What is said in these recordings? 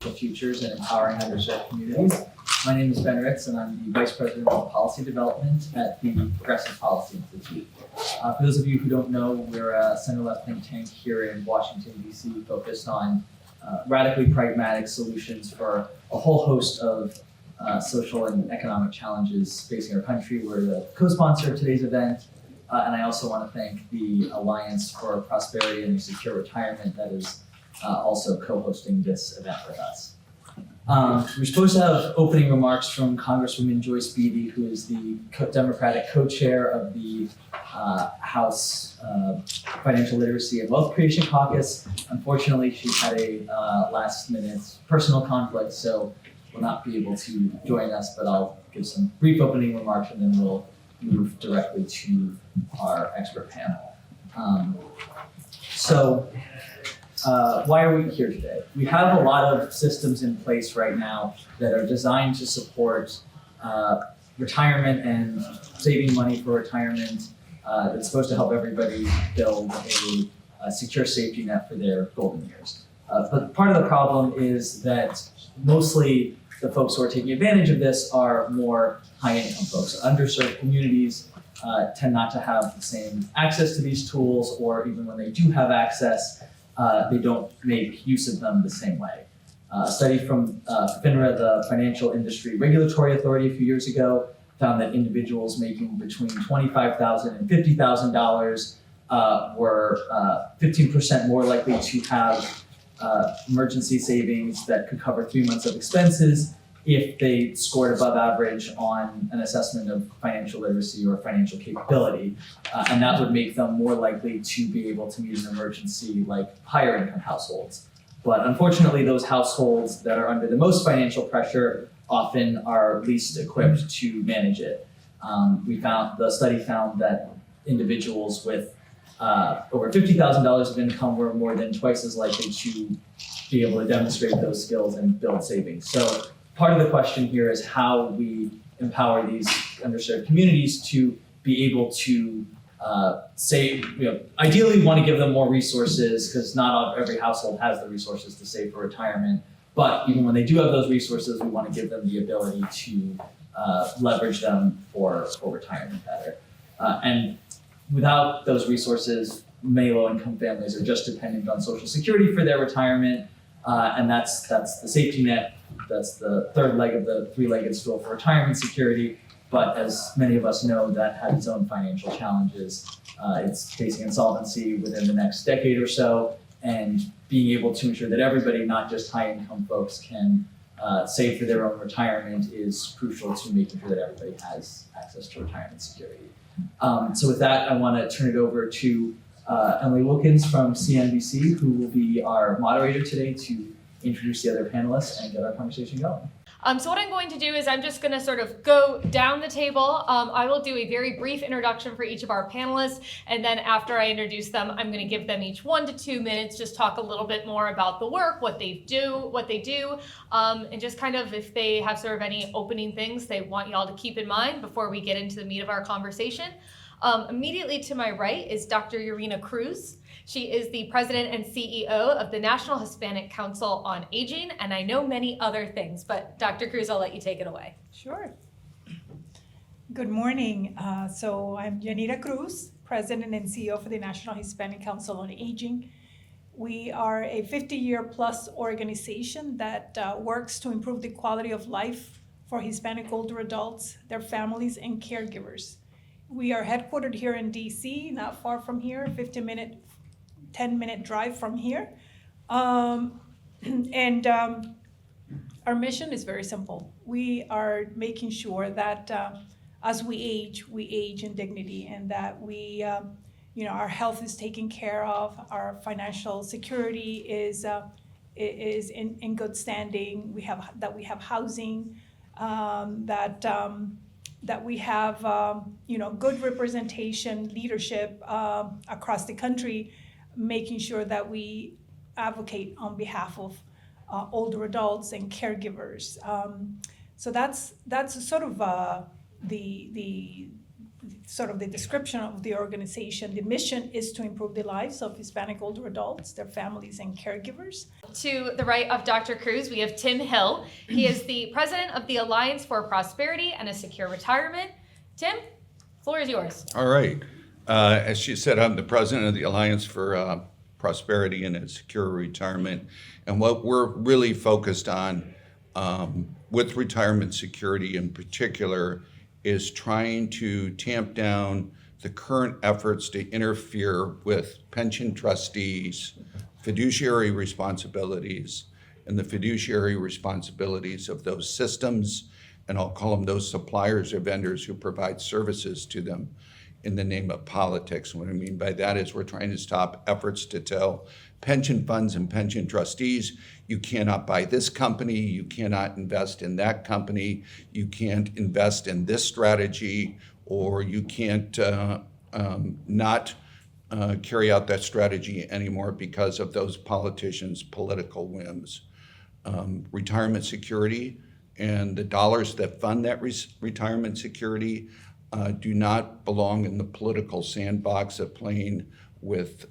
financial futures and empowering underserved communities. My name is Ben Ritz, and I'm the Vice President of Policy Development at the Progressive Policy Institute. For those of you who don't know, we're a center-left think tank here in Washington, D.C., focused on radically pragmatic solutions for a whole host of social and economic challenges facing our country. We're the co-sponsor of today's event, and I also want to thank the Alliance for Prosperity and Secure Retirement that is also co-hosting this event with us. We're supposed to have opening remarks from Congresswoman Joyce Beatty, who is the Democratic co-chair of the House Financial Literacy and Wealth Creation Caucus. Unfortunately, she had a last-minute personal conflict, so will not be able to join us, but I'll give some brief opening remarks and then we'll move directly to our expert panel. Why are we here today? We have a lot of systems in place right now that are designed to support retirement and saving money for retirement. That's supposed to help everybody build a secure safety net for their golden years. But part of the problem is that mostly the folks who are taking advantage of this are more high-income folks. Underserved communities tend not to have the same access to these tools, or even when they do have access, they don't make use of them the same way. A study from FINRA, the Financial Industry Regulatory Authority, a few years ago found that individuals making between $25,000 and $50,000 were 15% more likely to have emergency savings that could cover 3 months of expenses if they scored above average on an assessment of financial literacy or financial capability. And that would make them more likely to be able to meet an emergency like higher income households. But unfortunately, those households that are under the most financial pressure often are least equipped to manage it. The study found that individuals with over $50,000 of income were more than twice as likely to be able to demonstrate those skills and build savings. So part of the question here is how we empower these underserved communities to be able to save. Ideally, we want to give them more resources because not every household has the resources to save for retirement. But even when they do have those resources, we want to give them the ability to leverage them for retirement better. And without those resources, many low-income families are just dependent on Social Security for their retirement, and that's the safety net. That's the third leg of the three-legged stool for retirement security. But as many of us know, that has its own financial challenges. It's facing insolvency within the next decade or so, and being able to ensure that everybody, not just high-income folks, can save for their own retirement is crucial to making sure that everybody has access to retirement security. So with that, I want to turn it over to Emily Wilkins from CNBC, who will be our moderator today to introduce the other panelists and get our conversation going. So what I'm going to do is I'm just going to sort of go down the table. I will do a very brief introduction for each of our panelists, and then after I introduce them, I'm going to give them each 1 to 2 minutes, just talk a little bit more about the work, what they do, and just kind of if they have sort of any opening things they want y'all to keep in mind before we get into the meat of our conversation. Immediately to my right is Dr. Yanira Cruz. She is the president and CEO of the National Hispanic Council on Aging, and I know many other things, but Dr. Cruz, I'll let you take it away. Sure. Good morning. So I'm Yanira Cruz, president and CEO for the National Hispanic Council on Aging. We are a 50-year plus organization that works to improve the quality of life for Hispanic older adults, their families, and caregivers. We are headquartered here in DC, not far from here, 10-minute drive from here. Our mission is very simple. We are making sure that as we age in dignity, and that our health is taken care of, our financial security is in good standing. We have housing, that we have good representation, leadership across the country, making sure that we advocate on behalf of older adults and caregivers. So that's sort of the sort of the description of the organization, the mission is to improve the lives of Hispanic older adults, their families, and caregivers. To the right of Dr. Cruz, we have Tim Hill. He is the president of the Alliance for Prosperity and a Secure Retirement. Tim, floor is yours. All right. As she said, I'm the president of the Alliance for Prosperity and a Secure Retirement. And what we're really focused on with retirement security in particular is trying to tamp down the current efforts to interfere with pension trustees' fiduciary responsibilities and the fiduciary responsibilities of those systems, and I'll call them those suppliers or vendors who provide services to them in the name of politics. What I mean by that is we're trying to stop efforts to tell pension funds and pension trustees, you cannot buy this company, you cannot invest in that company, you can't invest in this strategy, or you can't not carry out that strategy anymore because of those politicians' political whims. Retirement security and the dollars that fund that retirement security do not belong in the political sandbox of playing with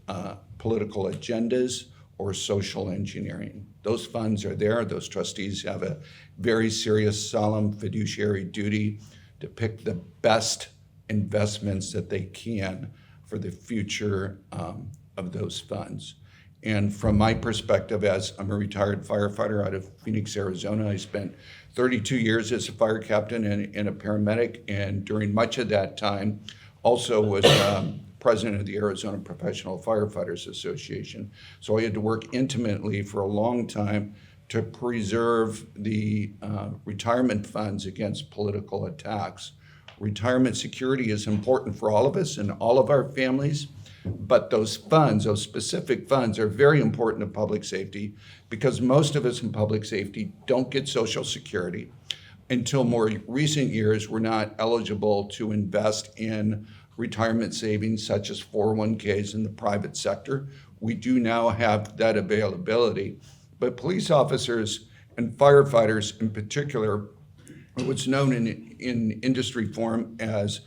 political agendas or social engineering. Those funds are there. Those trustees have a very serious, solemn fiduciary duty to pick the best investments that they can for the future of those funds. And from my perspective, as I'm a retired firefighter out of Phoenix, Arizona, I spent 32 years as a fire captain and a paramedic, and during much of that time also was president of the Arizona Professional Firefighters Association. So I had to work intimately for a long time to preserve the retirement funds against political attacks. Retirement security is important for all of us and all of our families, but those funds, those specific funds, are very important to public safety because most of us in public safety don't get Social Security. Until more recent years, we're not eligible to invest in retirement savings such as 401ks in the private sector. We do now have that availability, but police officers and firefighters in particular are what's known in industry form as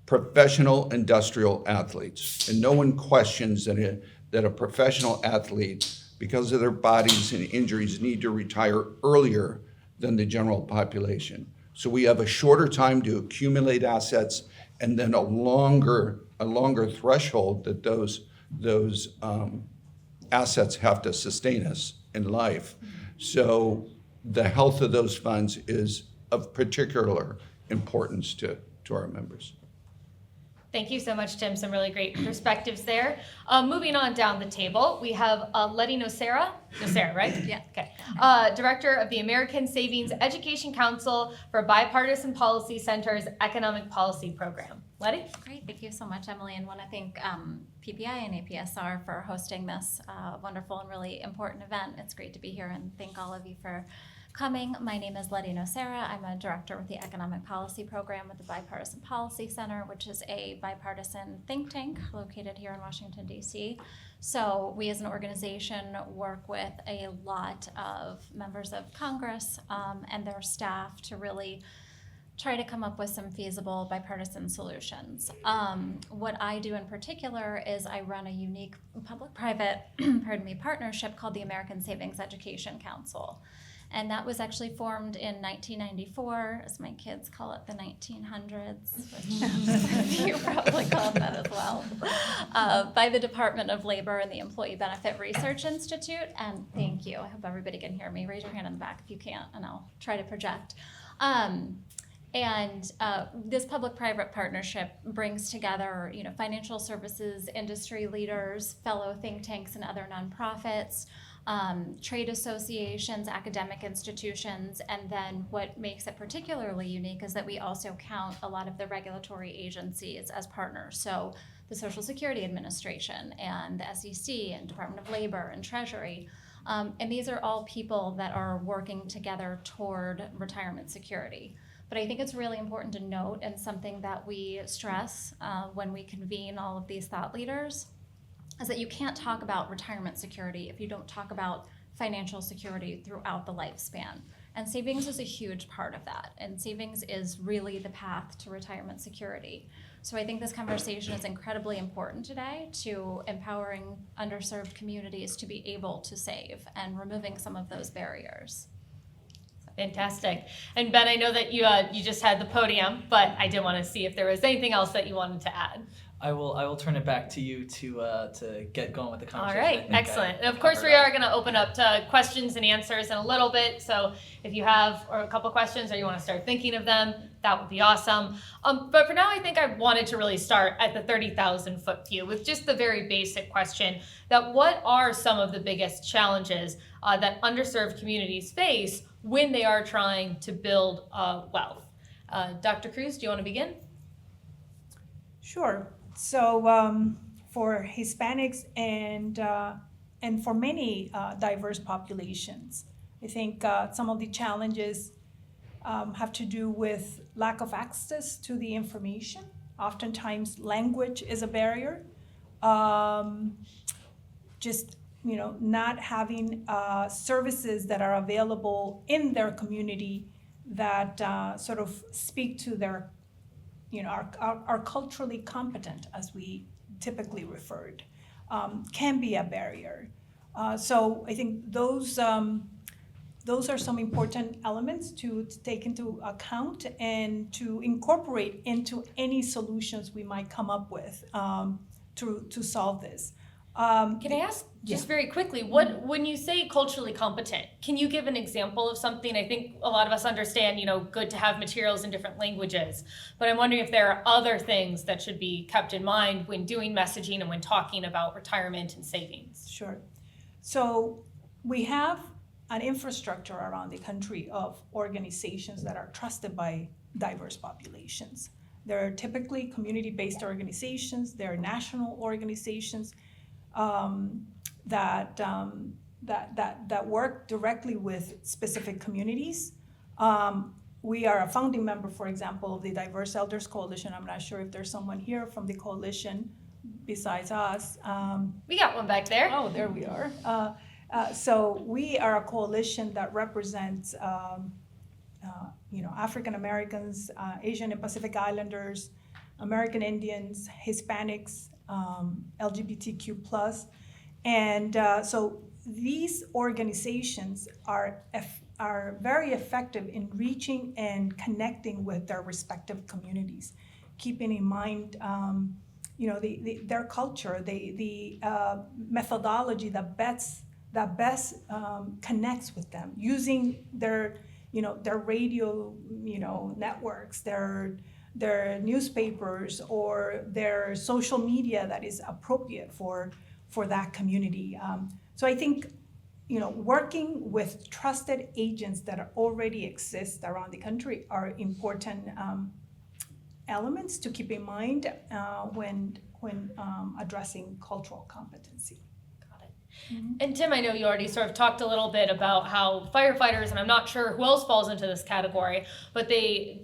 professional industrial athletes. And no one questions that a professional athlete, because of their bodies and injuries, need to retire earlier than the general population. So we have a shorter time to accumulate assets and then a longer threshold that those assets have to sustain us in life. So the health of those funds is of particular importance to our members. Thank you so much, Tim. Some really great perspectives there. Moving on down the table, we have Lettie Nocera. Nocera, right? Yeah. Okay. Director of the American Savings Education Council for Bipartisan Policy Center's Economic Policy Program. Lettie? Great. Thank you so much, Emily. And want to thank PPI and APSR for hosting this wonderful and really important event. It's great to be here, and thank all of you for coming. My name is Lettie Nocera. I'm a director with the Economic Policy Program with the Bipartisan Policy Center, which is a bipartisan think tank located here in Washington, D.C. So we as an organization work with a lot of members of Congress and their staff to really try to come up with some feasible bipartisan solutions. What I do in particular is I run a unique public-private partnership called the American Savings Education Council. And that was actually formed in 1994, as my kids call it, the 1900s, which you probably call it that as well, by the Department of Labor and the Employee Benefit Research Institute. And thank you. I hope everybody can hear me. Raise your hand in the back if you can't, and I'll try to project. This public-private partnership brings together, financial services industry leaders, fellow think tanks and other nonprofits, trade associations, academic institutions, and then what makes it particularly unique is that we also count a lot of the regulatory agencies as partners. So the Social Security Administration and the SEC and Department of Labor and Treasury. And these are all people that are working together toward retirement security. But I think it's really important to note, and something that we stress when we convene all of these thought leaders, is that you can't talk about retirement security if you don't talk about financial security throughout the lifespan. And savings is a huge part of that. And savings is really the path to retirement security. So I think this conversation is incredibly important today to empowering underserved communities to be able to save and removing some of those barriers. Fantastic. And Ben, I know that you just had the podium, but I did want to see if there was anything else that you wanted to add. I will turn it back to you to get going with the All conversation. right, excellent. And of course, we are going to open up to questions and answers in a little bit. So if you have a couple questions or you want to start thinking of them, that would be awesome. But for now, I think I wanted to really start at the 30,000 foot view with just the very basic question that what are some of the biggest challenges that underserved communities face when they are trying to build wealth? Dr. Cruz, do you want to begin? Sure. So for Hispanics and for many diverse populations, I think some of the challenges have to do with lack of access to the information. Oftentimes, language is a barrier. Just not having services that are available in their community that sort of speak to their are culturally competent, as we typically referred, can be a barrier. So I think those are some important elements to take into account and to incorporate into any solutions we might come up with to solve this. Can I ask just very quickly, when you say culturally competent, can you give an example of something? I think a lot of us understand, good to have materials in different languages, but I'm wondering if there are other things that should be kept in mind when doing messaging and when talking about retirement and savings. Sure. So we have an infrastructure around the country of organizations that are trusted by diverse populations. They're typically community-based organizations. They're national organizations that work directly with specific communities. We are a founding member, for example, of the Diverse Elders Coalition. I'm not sure if there's someone here from the coalition besides us. We got one back there. Oh, there we are. So we are a coalition that represents African Americans, Asian and Pacific Islanders, American Indians, Hispanics, LGBTQ+. And so these organizations are very effective in reaching and connecting with their respective communities, keeping in mind their culture, the methodology that best connects with them, using their radio networks, their newspapers, or their social media that is appropriate for that community. So I think working with trusted agents that already exist around the country are important elements to keep in mind when addressing cultural competency. And Tim, I know you already sort of talked a little bit about how firefighters, and I'm not sure who else falls into this category, but they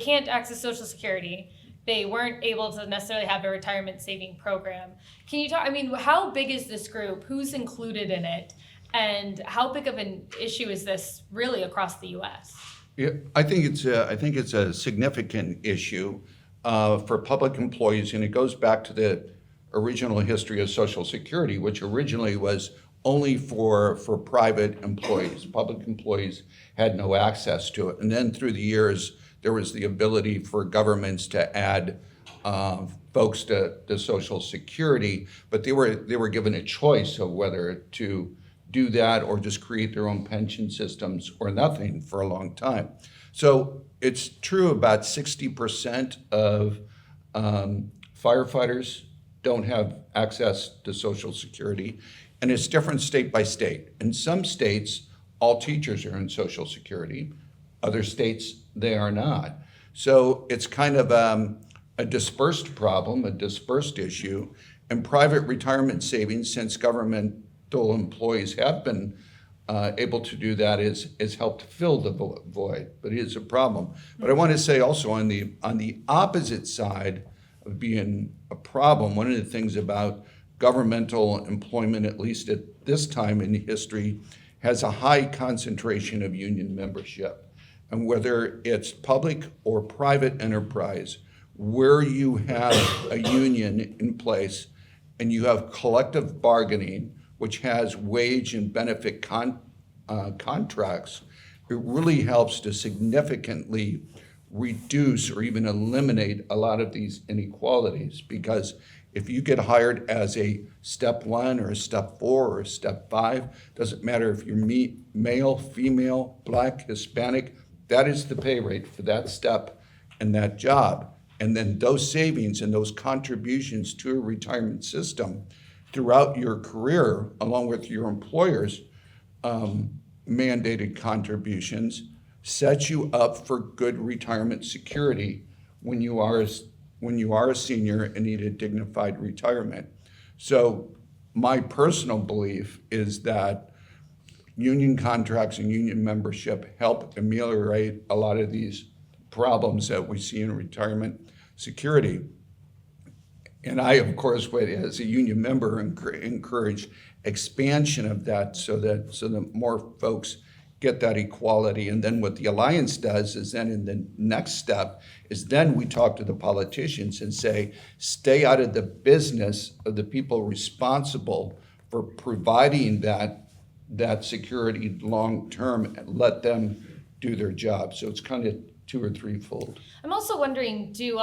can't access Social Security. They weren't able to necessarily have a retirement saving program. Can you talk, how big is this group? Who's included in it? And how big of an issue is this really across the U.S.? Yeah, I think it's a significant issue for public employees, and it goes back to the original history of Social Security, which originally was only for private employees. Public employees had no access to it. And then through the years, there was the ability for governments to add folks to Social Security, but they were given a choice of whether to do that or just create their own pension systems or nothing for a long time. So it's true about 60% of firefighters don't have access to Social Security, and it's different state by state. In some states, all teachers are in Social Security. Other states, they are not. So it's kind of a dispersed problem, a dispersed issue, and private retirement savings, since governmental employees have been able to do that, is helped fill the void, but it is a problem. But I want to say also on the opposite side of being a problem, one of the things about governmental employment, at least at this time in history, has a high concentration of union membership. And whether it's public or private enterprise, where you have a union in place and you have collective bargaining, which has wage and benefit contracts, it really helps to significantly reduce or even eliminate a lot of these inequalities. Because if you get hired as a step 1 or a step 4 or a step 5, doesn't matter if you're male, female, Black, Hispanic, that is the pay rate for that step and that job. And then those savings and those contributions to a retirement system throughout your career, along with your employer's mandated contributions, set you up for good retirement security when you are a senior and need a dignified retirement. So my personal belief is that union contracts and union membership help ameliorate a lot of these problems that we see in retirement security. And I, of course, would, as a union member, encourage expansion of that so that more folks get that equality. And then what the Alliance does is then in the next step is then we talk to the politicians and say, stay out of the business of the people responsible for providing that security long term and let them do their job. So it's kind of 2 or 3-fold. I'm also wondering, do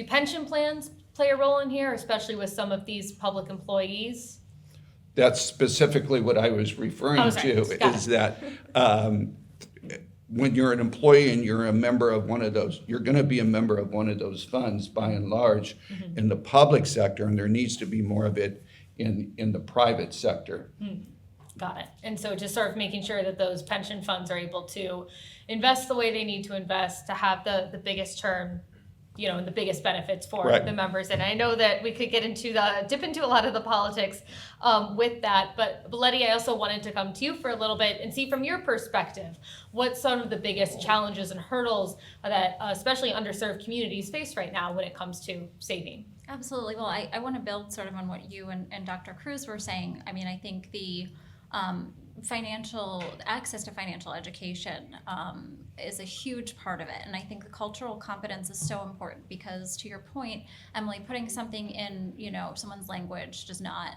pension plans play a role in here, especially with some of these public employees? That's specifically what I was referring to, is that when you're an employee and you're a member of one of those, you're going to be a member of one of those funds by and large in the public sector, and there needs to be more of it in the private sector. Got it. And so just sort of making sure that those pension funds are able to invest the way they need to invest to have the biggest term, and the biggest benefits for the members. And I know that we could dip into a lot of the politics with that. But Lettie, I also wanted to come to you for a little bit and see from your perspective, what some of the biggest challenges and hurdles that especially underserved communities face right now when it comes to saving. Absolutely. Well, I want to build sort of on what you and Dr. Cruz were saying. I mean, I think the financial access to financial education is a huge part of it, and I think the cultural competence is so important because, to your point, Emily, putting something in someone's language does not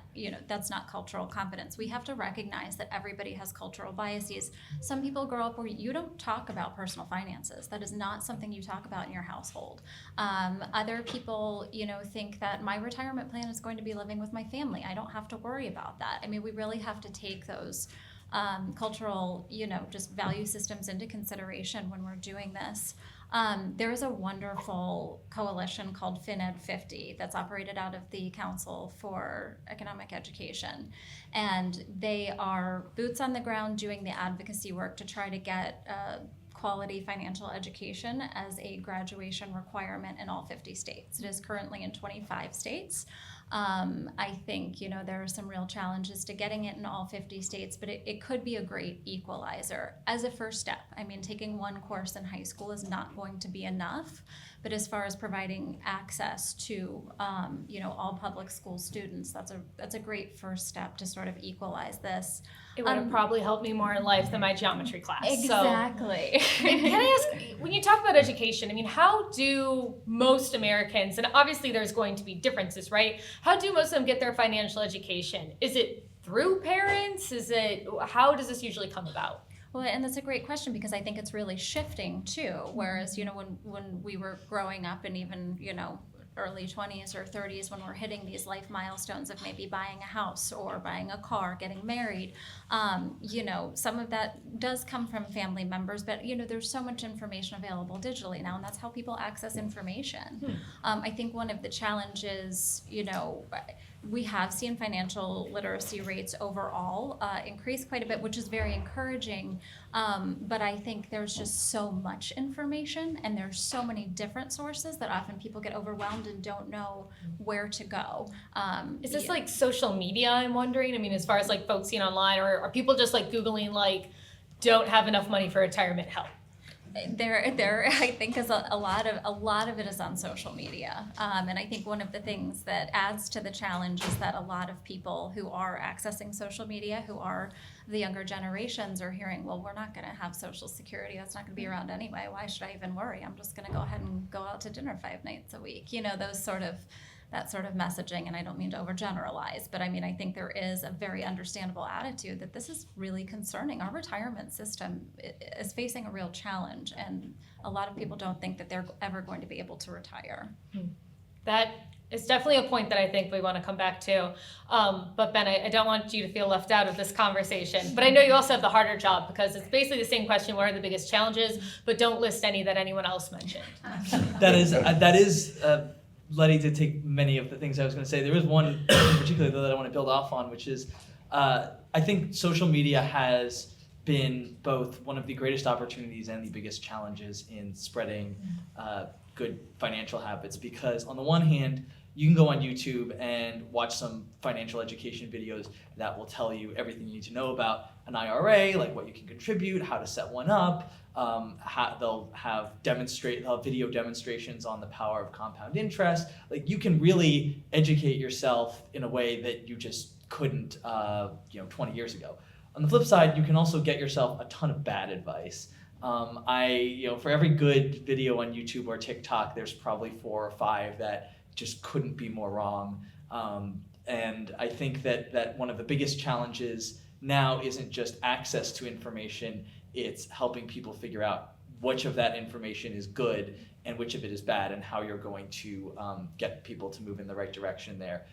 that's not cultural competence. We have to recognize that everybody has cultural biases. Some people grow up where you don't talk about personal finances. That is not something you talk about in your household. Other people think that my retirement plan is going to be living with my family. I don't have to worry about that. I mean, we really have to take those cultural, just value systems into consideration when we're doing this. There is a wonderful coalition called FinEd 50 that's operated out of the Council for Economic Education. And they are boots on the ground doing the advocacy work to try to get quality financial education as a graduation requirement in all 50 states. It is currently in 25 states. I think, there are some real challenges to getting it in all 50 states, but it could be a great equalizer as a first step. I mean, taking one course in high school is not going to be enough, but as far as providing access to, all public school students, that's a great first step to sort of equalize this. It would have probably helped me more in life than my geometry class. Exactly. So, and can I ask, when you talk about education, I mean, how do most Americans, and obviously there's going to be differences, right? How do most of them get their financial education? Is it through parents? How does this usually come about? Well, and that's a great question because I think it's really shifting too. Whereas, when we were growing up and even, early 20s or 30s when we're hitting these life milestones of maybe buying a house or buying a car, getting married, some of that does come from family members, but there's so much information available digitally now, and that's how people access information. I think one of the challenges, we have seen financial literacy rates overall increase quite a bit, which is very encouraging. But I think there's just so much information and there's so many different sources that often people get overwhelmed and don't know where to go. Is this like social media, I'm wondering? I mean, as far as like folks seeing online, or are people just like Googling like, don't have enough money for retirement help? There I think is a lot of it is on social media, and I think one of the things that adds to the challenge is that a lot of people who are accessing social media, who are the younger generations, are hearing, well, we're not going to have Social Security. That's not going to be around anyway. Why should I even worry? I'm just going to go ahead and go out to dinner 5 nights a week. That sort of messaging, and I don't mean to overgeneralize, but I mean, I think there is a very understandable attitude that this is really concerning. Our retirement system is facing a real challenge, and a lot of people don't think that they're ever going to be able to retire. That is definitely a point that I think we want to come back to. But Ben, I don't want you to feel left out of this conversation. But I know you also have the harder job, because it's basically the same question: what are the biggest challenges? But don't list any that anyone else mentioned. That is. Lettie did take many of the things I was going to say. There is one in particular, though, that I want to build off on, which is I think social media has been both one of the greatest opportunities and the biggest challenges in spreading good financial habits. Because on the one hand, you can go on YouTube and watch some financial education videos that will tell you everything you need to know about an IRA, like what you can contribute, how to set one up. They'll have video demonstrations on the power of compound interest. Like, you can really educate yourself in a way that you just couldn't 20 years ago. On the flip side, you can also get yourself a ton of bad advice. For every good video on YouTube or TikTok, there's probably 4 or 5 that just couldn't be more wrong. And I think that one of the biggest challenges now isn't just access to information, it's helping people figure out which of that information is good and which of it is bad, and how you're going to get people to move in the right direction there.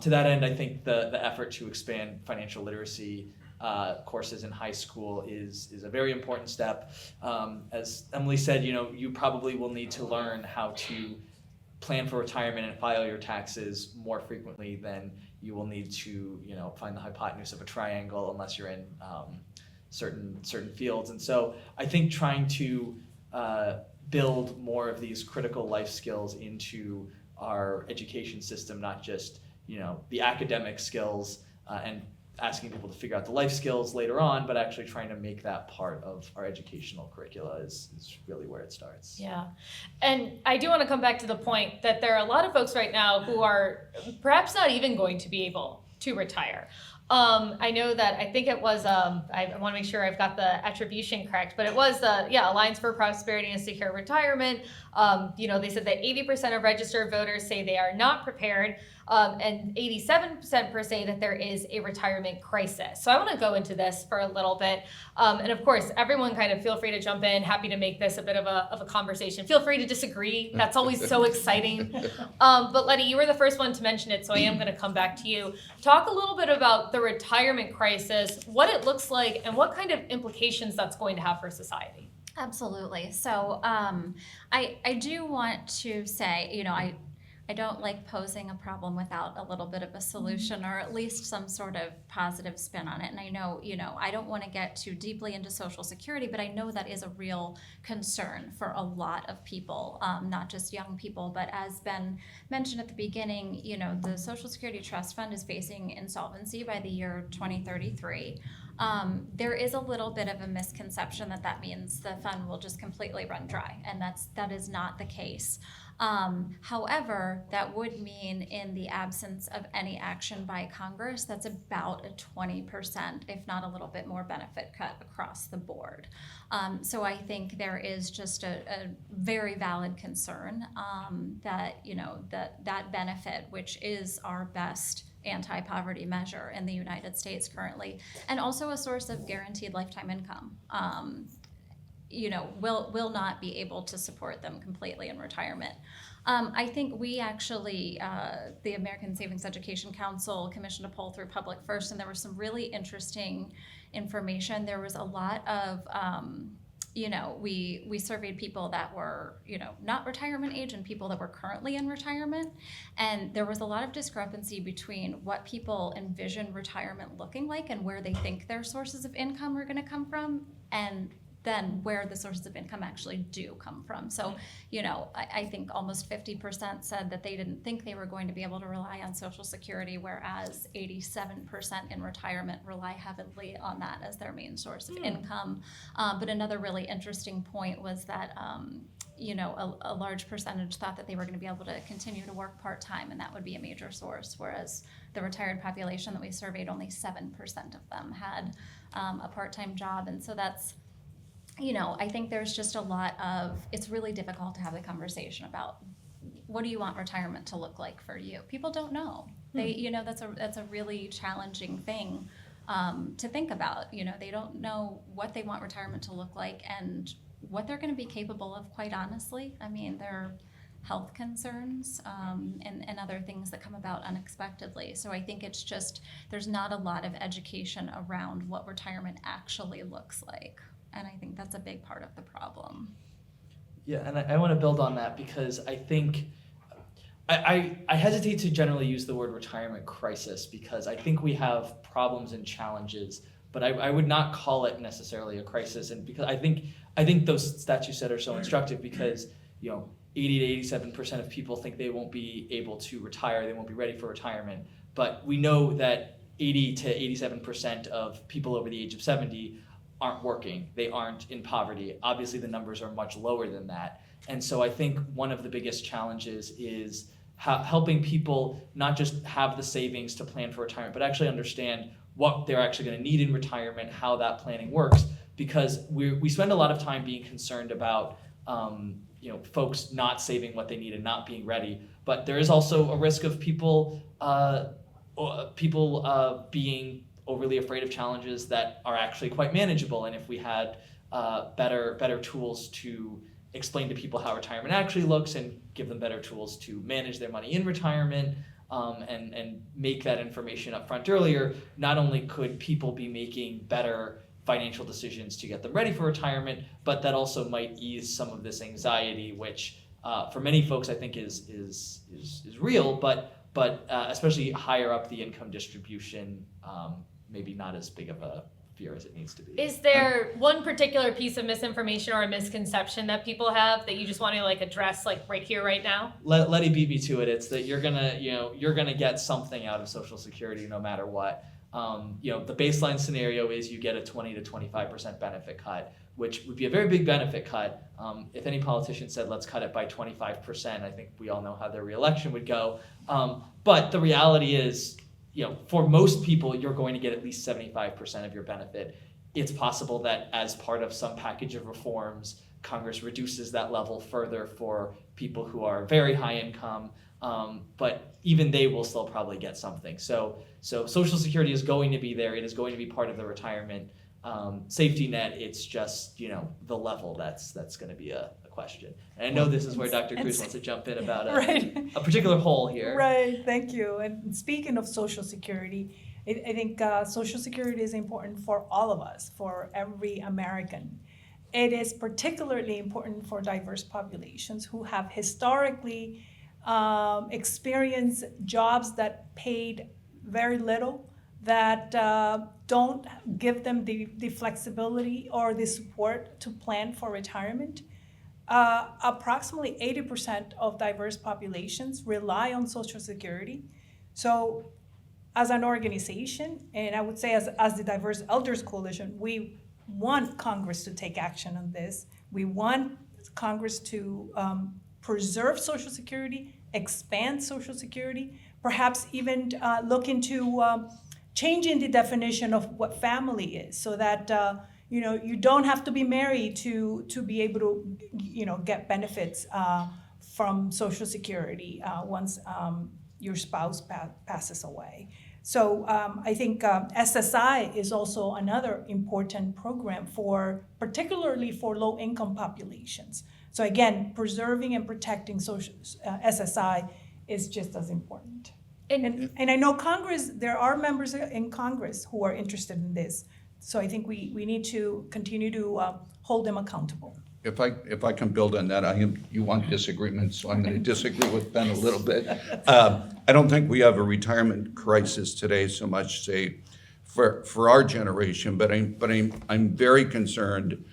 To that end, I think the effort to expand financial literacy courses in high school is a very important step. As Emily said, you probably will need to learn how to plan for retirement and file your taxes more frequently than you will need to, find the hypotenuse of a triangle, unless you're in certain fields. And so I think trying to build more of these critical life skills into our education system, not just the academic skills and asking people to figure out the life skills later on, but actually trying to make that part of our educational curricula is really where it starts. Yeah. And I do want to come back to the point that there are a lot of folks right now who are perhaps not even going to be able to retire. I know that I think it was, I want to make sure I've got the attribution correct, but it was the Alliance for Prosperity and Secure Retirement. They said that 80% of registered voters say they are not prepared, and 87% say that there is a retirement crisis. So I want to go into this for a little bit. And of course, everyone kind of feel free to jump in. Happy to make this a bit of a conversation. Feel free to disagree. That's always so exciting. But Lettie, you were the first one to mention it, so I am going to come back to you. Talk a little bit about the retirement crisis, what it looks like, and what kind of implications that's going to have for society. Absolutely. So I do want to say, I don't like posing a problem without a little bit of a solution, or at least some sort of positive spin on it. And I know, I don't want to get too deeply into Social Security, but I know that is a real concern for a lot of people, not just young people. But as Ben mentioned at the beginning, the Social Security Trust Fund is facing insolvency by the year 2033. There is a little bit of a misconception that means the fund will just completely run dry, and that is not the case. However, that would mean, in the absence of any action by Congress, that's about a 20%, if not a little bit more, benefit cut across the board. So I think there is just a very valid concern that benefit, which is our best anti-poverty measure in the United States currently, and also a source of guaranteed lifetime income, will not be able to support them completely in retirement. I think we actually, the American Savings Education Council commissioned a poll through Public First, and there was some really interesting information. There was a lot of we surveyed people that were, not retirement age and people that were currently in retirement. And there was a lot of discrepancy between what people envision retirement looking like and where they think their sources of income are going to come from, and then where the sources of income actually do come from. So, I think almost 50% said that they didn't think they were going to be able to rely on Social Security, whereas 87% in retirement rely heavily on that as their main source of income. But another really interesting point was that, a large percentage thought that they were going to be able to continue to work part-time, and that would be a major source, whereas the retired population that we surveyed, only 7% of them had a part-time job. And so that's, I think there's just a lot of, it's really difficult to have the conversation about what do you want retirement to look like for you? People don't know. They, that's a really challenging thing to think about. They don't know what they want retirement to look like and what they're going to be capable of, quite honestly. I mean, there are health concerns and other things that come about unexpectedly. So I think it's just, there's not a lot of education around what retirement actually looks like. And I think that's a big part of the problem. Yeah, and I want to build on that because I think I hesitate to generally use the word retirement crisis because I think we have problems and challenges, but I would not call it necessarily a crisis. And because I think those stats you said are so instructive because 80 to 87% of people think they won't be able to retire, they won't be ready for retirement. But we know that 80 to 87% of people over the age of 70 aren't working, they aren't in poverty. Obviously the numbers are much lower than that. And so I think one of the biggest challenges is helping people not just have the savings to plan for retirement, but actually understand what they're actually going to need in retirement, how that planning works, because we spend a lot of time being concerned about folks not saving what they need and not being ready. But there is also a risk of people being overly afraid of challenges that are actually quite manageable. And if we had better tools to explain to people how retirement actually looks and give them better tools to manage their money in retirement and make that information up front earlier, not only could people be making better financial decisions to get them ready for retirement, but that also might ease some of this anxiety, which for many folks I think is real, but especially higher up the income distribution, maybe not as big of a fear as it needs to be. Is there one particular piece of misinformation or a misconception that people have that you just want to address right here, right now? Lettie beat me to it. It's that you're gonna get something out of Social Security no matter what. The baseline scenario is you get a 20 to 25% benefit cut, which would be a very big benefit cut. If any politician said, let's cut it by 25%, I think we all know how their reelection would go. But the reality is, for most people, you're going to get at least 75% of your benefit. It's possible that as part of some package of reforms, Congress reduces that level further for people who are very high income, but even they will still probably get something. So Social Security is going to be there. It is going to be part of the retirement safety net. It's just, the level that's going to be a question. And I know this is where Dr. Cruz wants to jump in about a particular hole here. Right, thank you. And speaking of Social Security, I think Social Security is important for all of us, for every American. It is particularly important for diverse populations who have historically experienced jobs that paid very little, that don't give them the flexibility or the support to plan for retirement. Approximately 80% of diverse populations rely on Social Security. So as an organization, and I would say as the Diverse Elders Coalition, we want Congress to take action on this. We want Congress to preserve Social Security, expand Social Security, perhaps even look into changing the definition of what family is, so that you don't have to be married to be able to get benefits from Social Security once your spouse passes away. So I think SSI is also another important program particularly for low-income populations. So again, preserving and protecting SSI is just as important. And I know there are members in Congress who are interested in this. So I think we need to continue to hold them accountable. If I can build on that, you want disagreement, so I'm going to disagree with Ben a little bit. I don't think we have a retirement crisis today so much, say, for our generation, but I'm very concerned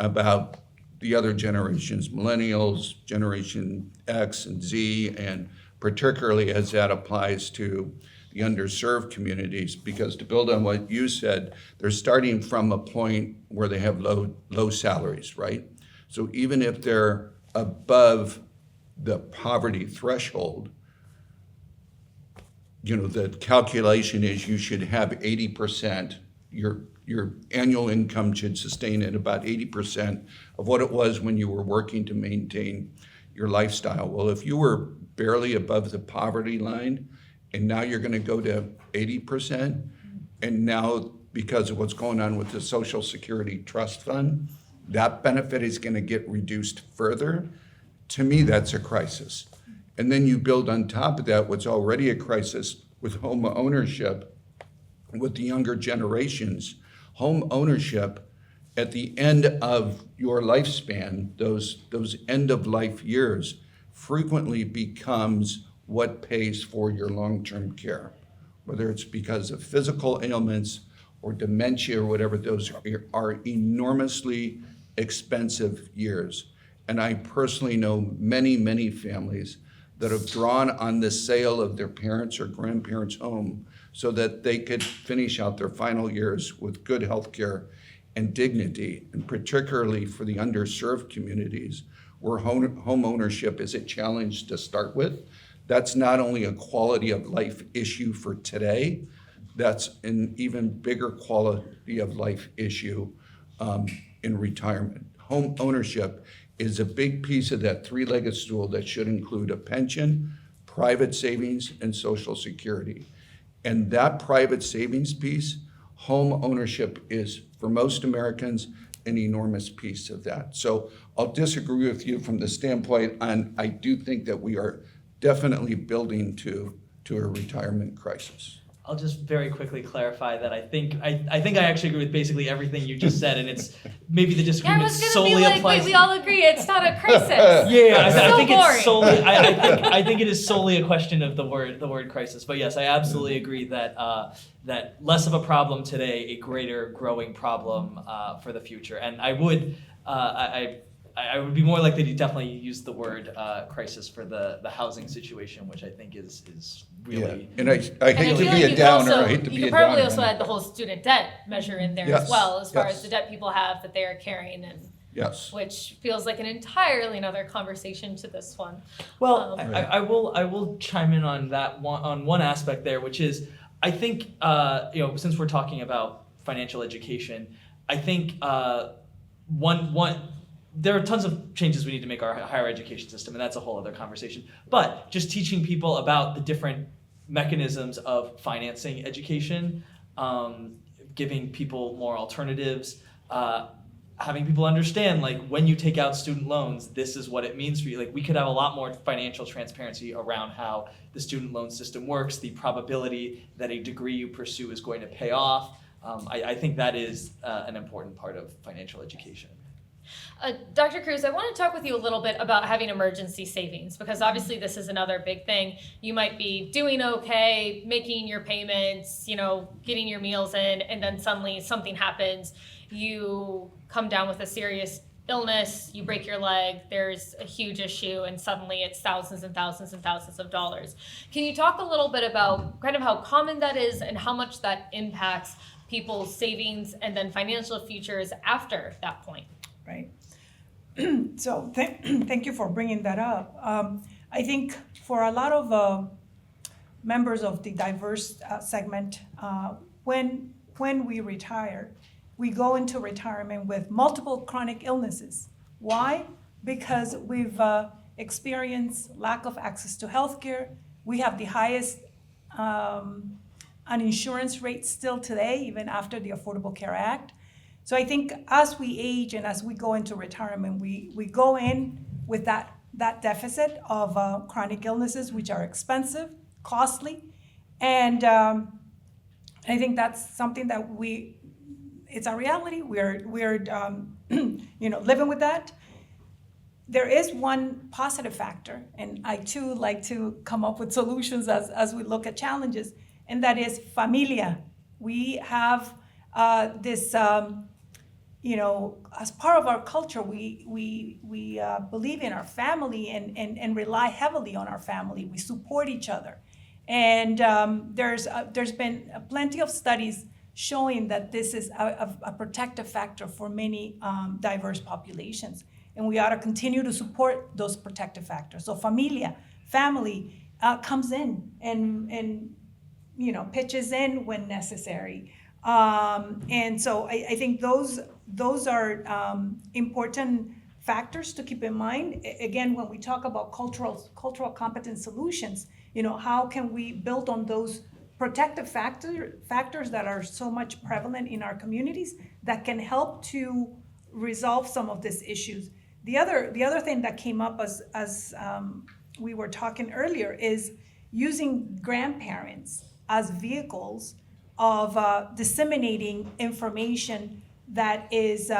about the other generations, millennials, Generation X and Z, and particularly as that applies to the underserved communities, because to build on what you said, they're starting from a point where they have low salaries, right? So even if they're above the poverty threshold, the calculation is you should have 80%, your annual income should sustain at about 80% of what it was when you were working to maintain your lifestyle. Well, if you were barely above the poverty line, and now you're going to go to 80%, and now because of what's going on with the Social Security Trust Fund, that benefit is going to get reduced further. To me, that's a crisis. And then you build on top of that what's already a crisis with home ownership, with the younger generations. Home ownership at the end of your lifespan, those end of life years, frequently becomes what pays for your long-term care, whether it's because of physical ailments or dementia or whatever. Those are enormously expensive years. And I personally know many, many families that have drawn on the sale of their parents' or grandparents' home so that they could finish out their final years with good health care and dignity, and particularly for the underserved communities where home ownership is a challenge to start with. That's not only a quality of life issue for today, that's an even bigger quality of life issue in retirement. Home ownership is a big piece of that three-legged stool that should include a pension, private savings, and Social Security. And that private savings piece, home ownership is, for most Americans, an enormous piece of that. So I'll disagree with you from the standpoint on, I do think that we are definitely building to a retirement crisis. I'll just very quickly clarify that I think I actually agree with basically everything you just said, and it's maybe the Yeah, I disagreement was gonna solely be like, applies. wait, we all agree it's not a crisis. Yeah, I So think boring. it's solely. I think it is solely a question of the word crisis. But yes, I absolutely agree that that less of a problem today, a greater growing problem for the future. And I would I would be more likely to definitely use the word crisis for the housing situation, which I think is really. Yeah. And I And hate to feel be like a you downer. also- I hate to be You a could probably downer. also add the whole student debt measure in there Yes, as well, as far yes. as the debt people have that they are carrying, and Yes. which feels like an entirely another conversation to this one. Well, Um, I will chime in on that one aspect there, which is I think since we're talking about financial education, I think one there are tons of changes we need to make our higher education system, and that's a whole other conversation. But just teaching people about the different mechanisms of financing education, giving people more alternatives, having people understand, like, when you take out student loans, this is what it means for you. Like, we could have a lot more financial transparency around how the student loan system works, the probability that a degree you pursue is going to pay off. I think that is an important part of financial education. Dr. Cruz, I want to talk with you a little bit about having emergency savings, because obviously this is another big thing. You might be doing okay, making your payments, getting your meals in, and then suddenly something happens. You come down with a serious illness, you break your leg, there's a huge issue, and suddenly it's thousands and thousands and thousands of dollars. Can you talk a little bit about kind of how common that is and how much that impacts people's savings and then financial futures after that point? Right. So thank you for bringing that up. I think for a lot of members of the diverse segment, when we retire, we go into retirement with multiple chronic illnesses. Why? Because we've experienced lack of access to healthcare. We have the highest uninsurance rate still today, even after the Affordable Care Act. So I think as we age and as we go into retirement, we go in with that deficit of chronic illnesses, which are expensive, costly, and I think that's something that it's a reality. We're living with that. There is one positive factor, and I too like to come up with solutions as we look at challenges, and that is familia. We have this as part of our culture, we believe in our family and rely heavily on our family. We support each other. And there's been plenty of studies showing that this is a protective factor for many diverse populations. And we ought to continue to support those protective factors. So family comes in and pitches in when necessary. And so I think those are important factors to keep in mind. Again, when we talk about cultural competent solutions, how can we build on those protective factors that are so much prevalent in our communities that can help to resolve some of these issues. The other thing that came up as we were talking earlier is using grandparents as vehicles of disseminating information that is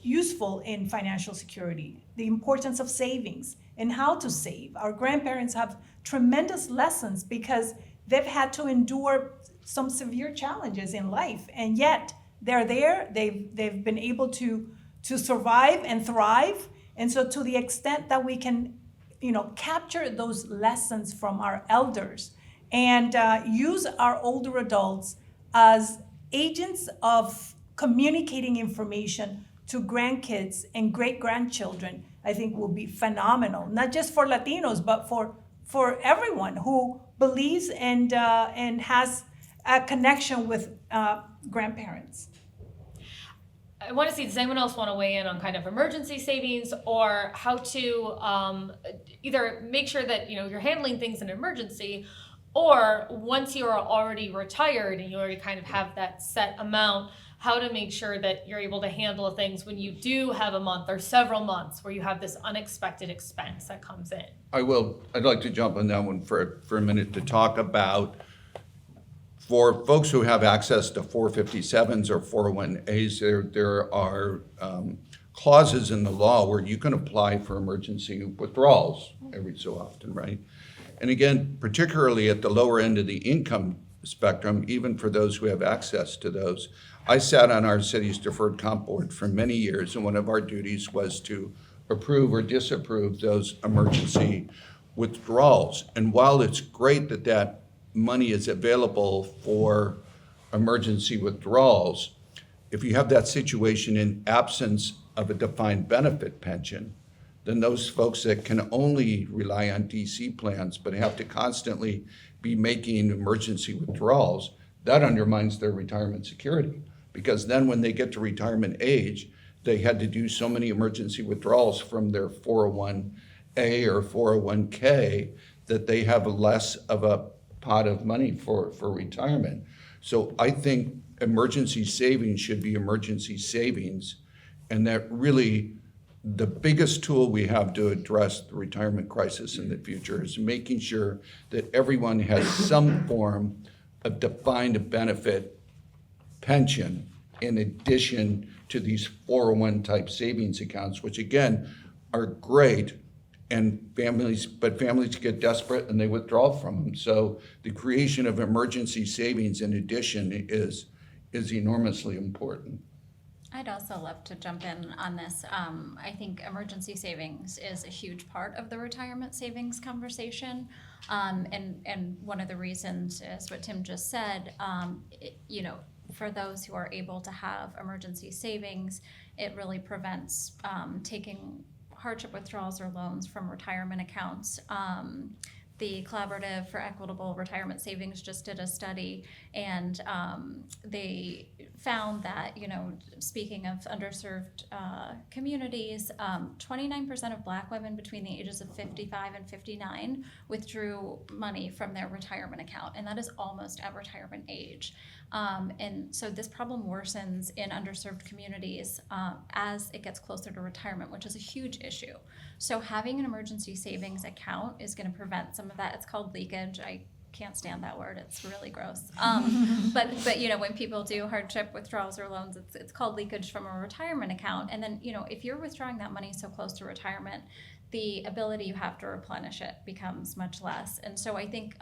useful in financial security, the importance of savings and how to save. Our grandparents have tremendous lessons because they've had to endure some severe challenges in life, and yet they're there. They've been able to survive and thrive. And so to the extent that we can, capture those lessons from our elders and use our older adults as agents of communicating information to grandkids and great-grandchildren, I think will be phenomenal, not just for Latinos, but for everyone who believes and has a connection with grandparents. I want to see, does anyone else want to weigh in on kind of emergency savings or how to either make sure that you're handling things in an emergency, or once you are already retired and you already kind of have that set amount, how to make sure that you're able to handle things when you do have a month or several months where you have this unexpected expense that comes in. I'd like to jump on that one for a minute to talk about, for folks who have access to 457s or 401As, there are clauses in the law where you can apply for emergency withdrawals every so often, right? And again, particularly at the lower end of the income spectrum, even for those who have access to those. I sat on our city's deferred comp board for many years, and one of our duties was to approve or disapprove those emergency withdrawals. And while it's great that that money is available for emergency withdrawals, if you have that situation in absence of a defined benefit pension, then those folks that can only rely on DC plans but have to constantly be making emergency withdrawals, that undermines their retirement security. Because then when they get to retirement age, they had to do so many emergency withdrawals from their 401A or 401K that they have less of a pot of money for retirement. So I think emergency savings should be emergency savings, and that really the biggest tool we have to address the retirement crisis in the future is making sure that everyone has some form of defined benefit pension in addition to these 401 type savings accounts, which again are great, and families get desperate and they withdraw from them. So the creation of emergency savings in addition is enormously important. I'd also love to jump in on this. I think emergency savings is a huge part of the retirement savings conversation. And one of the reasons is what Tim just said, for those who are able to have emergency savings, it really prevents taking hardship withdrawals or loans from retirement accounts. The Collaborative for Equitable Retirement Savings just did a study, and they found that, speaking of underserved communities, 29% of Black women between the ages of 55 and 59 withdrew money from their retirement account, and that is almost at retirement age. And so this problem worsens in underserved communities as it gets closer to retirement, which is a huge issue. So having an emergency savings account is going to prevent some of that. It's called leakage. I can't stand that word. It's really gross. But you know, when people do hardship withdrawals or loans, it's called leakage from a retirement account. And then, you know, if you're withdrawing that money so close to retirement, the ability you have to replenish it becomes much less. And so I think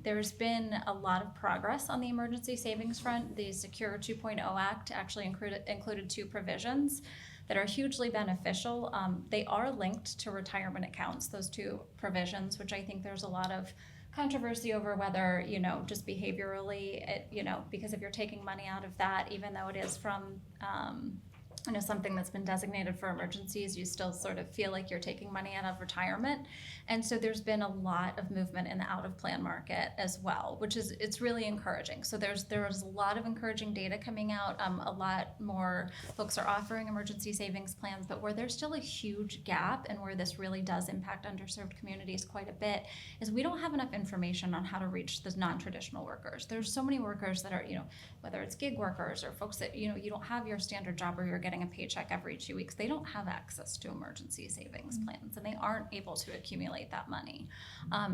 there's been a lot of progress on the emergency savings front. The Secure 2.0 Act actually included 2 provisions that are hugely beneficial. They are linked to retirement accounts, those 2 provisions, which I think there's a lot of controversy over whether, you know, just behaviorally, you know, because if you're taking money out of that, even though it is from, you know, something that's been designated for emergencies, you still sort of feel like you're taking money out of retirement. And so there's been a lot of movement in the out of plan market as well, which is, it's really encouraging. So there's a lot of encouraging data coming out. A lot more folks are offering emergency savings plans, but where there's still a huge gap and where this really does impact underserved communities quite a bit is we don't have enough information on how to reach the non-traditional workers. There's so many workers that are, you know, whether it's gig workers or folks that, you know, you don't have your standard job where you're getting a paycheck every 2 weeks, they don't have access to emergency savings plans and they aren't able to accumulate that money.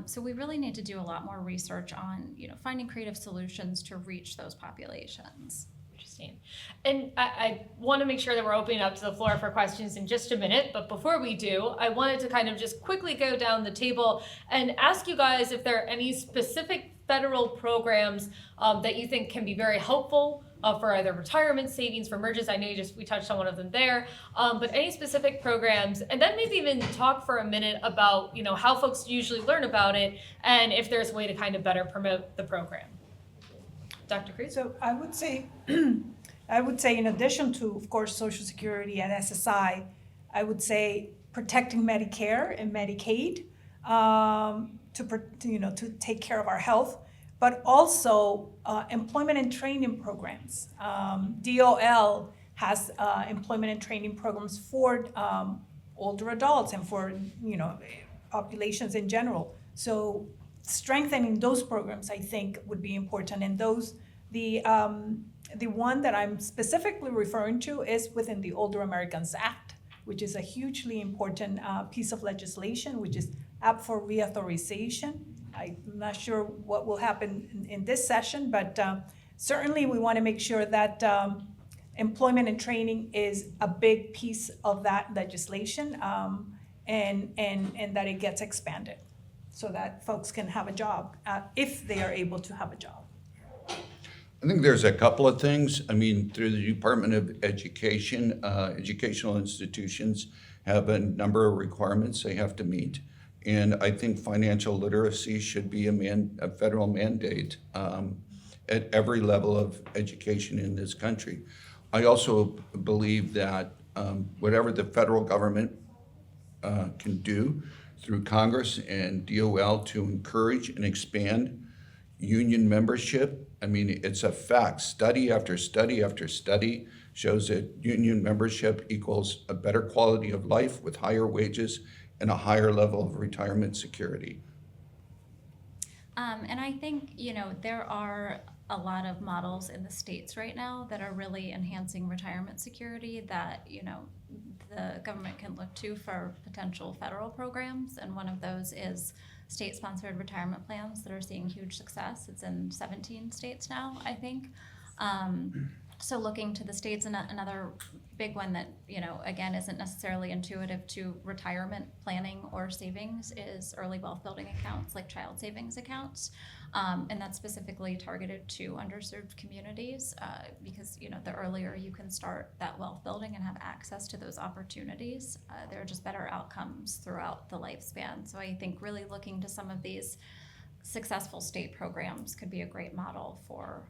So we really need to do a lot more research on, you know, finding creative solutions to reach those populations. Interesting. And I want to make sure that we're opening up to the floor for questions in just a minute. But before we do, I wanted to kind of just quickly go down the table and ask you guys if there are any specific federal programs that you think can be very helpful for either retirement savings, for merges. I know we touched on one of them there, but any specific programs, and then maybe even talk for a minute about, you know, how folks usually learn about it and if there's a way to kind of better promote the program. Dr. Cruz? So I would say in addition to, of course, Social Security and SSI, I would say protecting Medicare and Medicaid to take care of our health, but also employment and training programs. DOL has employment and training programs for older adults and for, you know, populations in general. So strengthening those programs, I think, would be important. And the one that I'm specifically referring to is within the Older Americans Act, which is a hugely important piece of legislation, which is up for reauthorization. I'm not sure what will happen in this session, but certainly we want to make sure that employment and training is a big piece of that legislation, and that it gets expanded so that folks can have a job if they are able to have a job. I think there's a couple of things. I mean, through the Department of Education, educational institutions have a number of requirements they have to meet. And I think financial literacy should be a federal mandate at every level of education in this country. I also believe that whatever the federal government can do through Congress and DOL to encourage and expand union membership. I mean, it's a fact. Study after study after study shows that union membership equals a better quality of life with higher wages and a higher level of retirement security. And I think, you know, there are a lot of models in the states right now that are really enhancing retirement security that, you know, the government can look to for potential federal programs. And one of those is state-sponsored retirement plans that are seeing huge success. It's in 17 states now, I think. So looking to the states, and another big one that, you know, again, isn't necessarily intuitive to retirement planning or savings is early wealth building accounts like child savings accounts. And that's specifically targeted to underserved communities because, you know, the earlier you can start that wealth building and have access to those opportunities, there are just better outcomes throughout the lifespan. So I think really looking to some of these successful state programs could be a great model for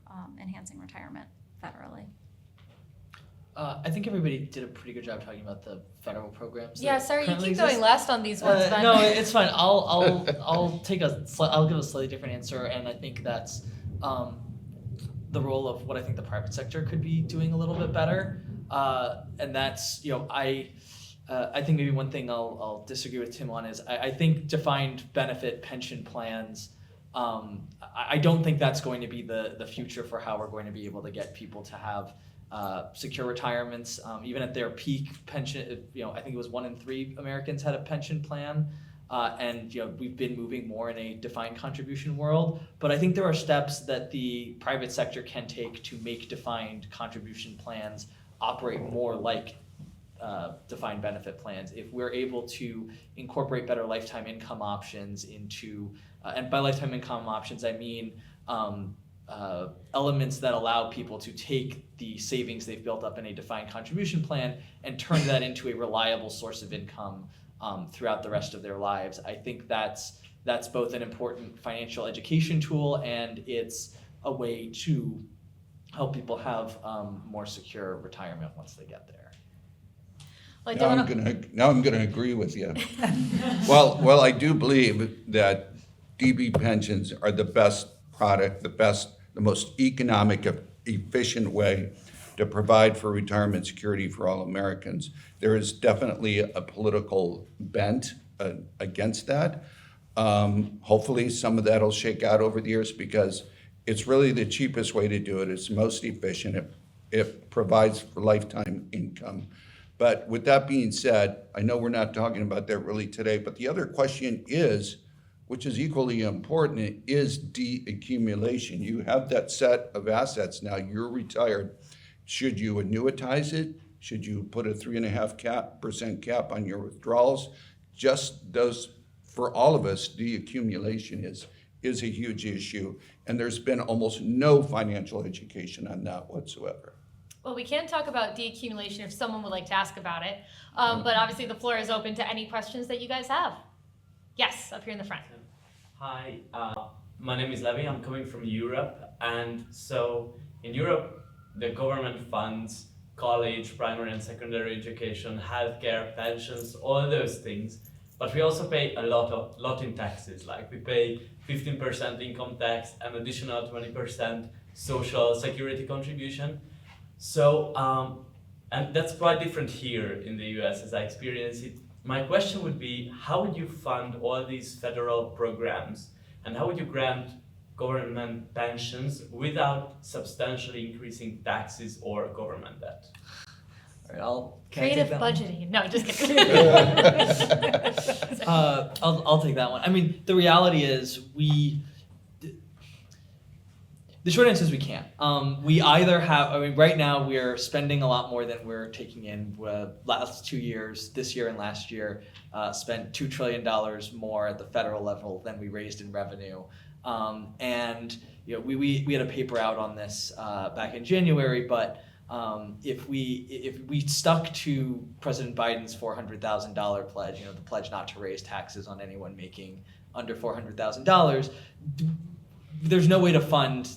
enhancing retirement federally. I think everybody did a pretty good job talking about the federal programs. Yeah, sorry, you currently keep exist. going last on these ones. But No, it's fine. I'll give a slightly different answer, and I think that's the role of what I think the private sector could be doing a little bit better, and that's, you know, I think maybe one thing I'll disagree with Tim on is I think defined benefit pension plans. I don't think that's going to be the future for how we're going to be able to get people to have secure retirements. Even at their peak pension, you know, I think it was 1 in 3 Americans had a pension plan. And we've been moving more in a defined contribution world, but I think there are steps that the private sector can take to make defined contribution plans operate more like defined benefit plans. If we're able to incorporate better lifetime income options into, and by lifetime income options I mean elements that allow people to take the savings they've built up in a defined contribution plan and turn that into a reliable source of income throughout the rest of their lives. I think that's both an important financial education tool, and it's a way to help people have more secure retirement once they get there. Well, Now I'm gonna agree with you. Well, I do believe that DB pensions are the best product, the most economic, efficient way to provide for retirement security for all Americans. There is definitely a political bent against that. Hopefully some of that will shake out over the years, because it's really the cheapest way to do it. It's most efficient. It provides for lifetime income. But with that being said, I know we're not talking about that really today, but the other question is, which is equally important, is de-accumulation. You have that set of assets now, you're retired. Should you annuitize it? Should you put a 3.5% cap on your withdrawals? Just those, for all of us, de-accumulation is a huge issue. And there's been almost no financial education on that whatsoever. Well, we can talk about de-accumulation if someone would like to ask about it. But obviously the floor is open to any questions that you guys have. Yes, up here in the front. Hi, my name is Lettie. I'm coming from Europe. And so in Europe, the government funds college, primary and secondary education, healthcare, pensions, all those things. But we also pay a lot in taxes. Like we pay 15% income tax, an additional 20% social security contribution. So, and that's quite different here in the US as I experience it. My question would be, how would you fund all these federal programs, and how would you grant government pensions without substantially increasing taxes or government debt? All right, Creative budgeting. No, just kidding. I'll take that one. I mean, the reality is the short answer is we can't. We either have, right now we're spending a lot more than we're taking in. Last 2 years, this year and last year, spent $2 trillion more at the federal level than we raised in revenue. And we had a paper out on this back in January, but if we stuck to President Biden's $400,000 pledge, the pledge not to raise taxes on anyone making under $400,000, there's no way to fund,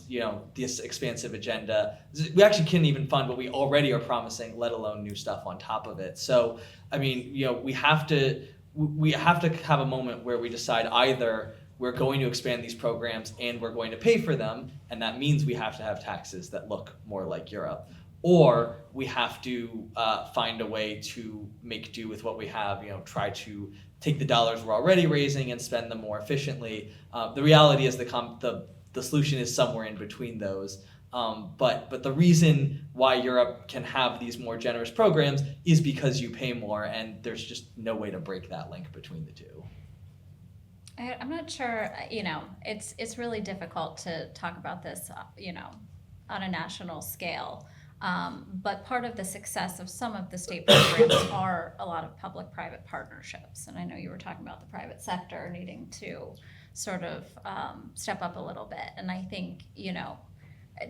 this expansive agenda. We actually can't even fund what we already are promising, let alone new stuff on top of it. So, we have to have a moment where we decide either we're going to expand these programs and we're going to pay for them, and that means we have to have taxes that look more like Europe, or we have to find a way to make do with what we have, try to take the dollars we're already raising and spend them more efficiently. The reality is the solution is somewhere in between those. But the reason why Europe can have these more generous programs is because you pay more, and there's just no way to break that link between the two. I'm not sure, it's really difficult to talk about this, on a national scale. But part of the success of some of the state programs are a lot of public-private partnerships. And I know you were talking about the private sector needing to sort of step up a little bit. And I think,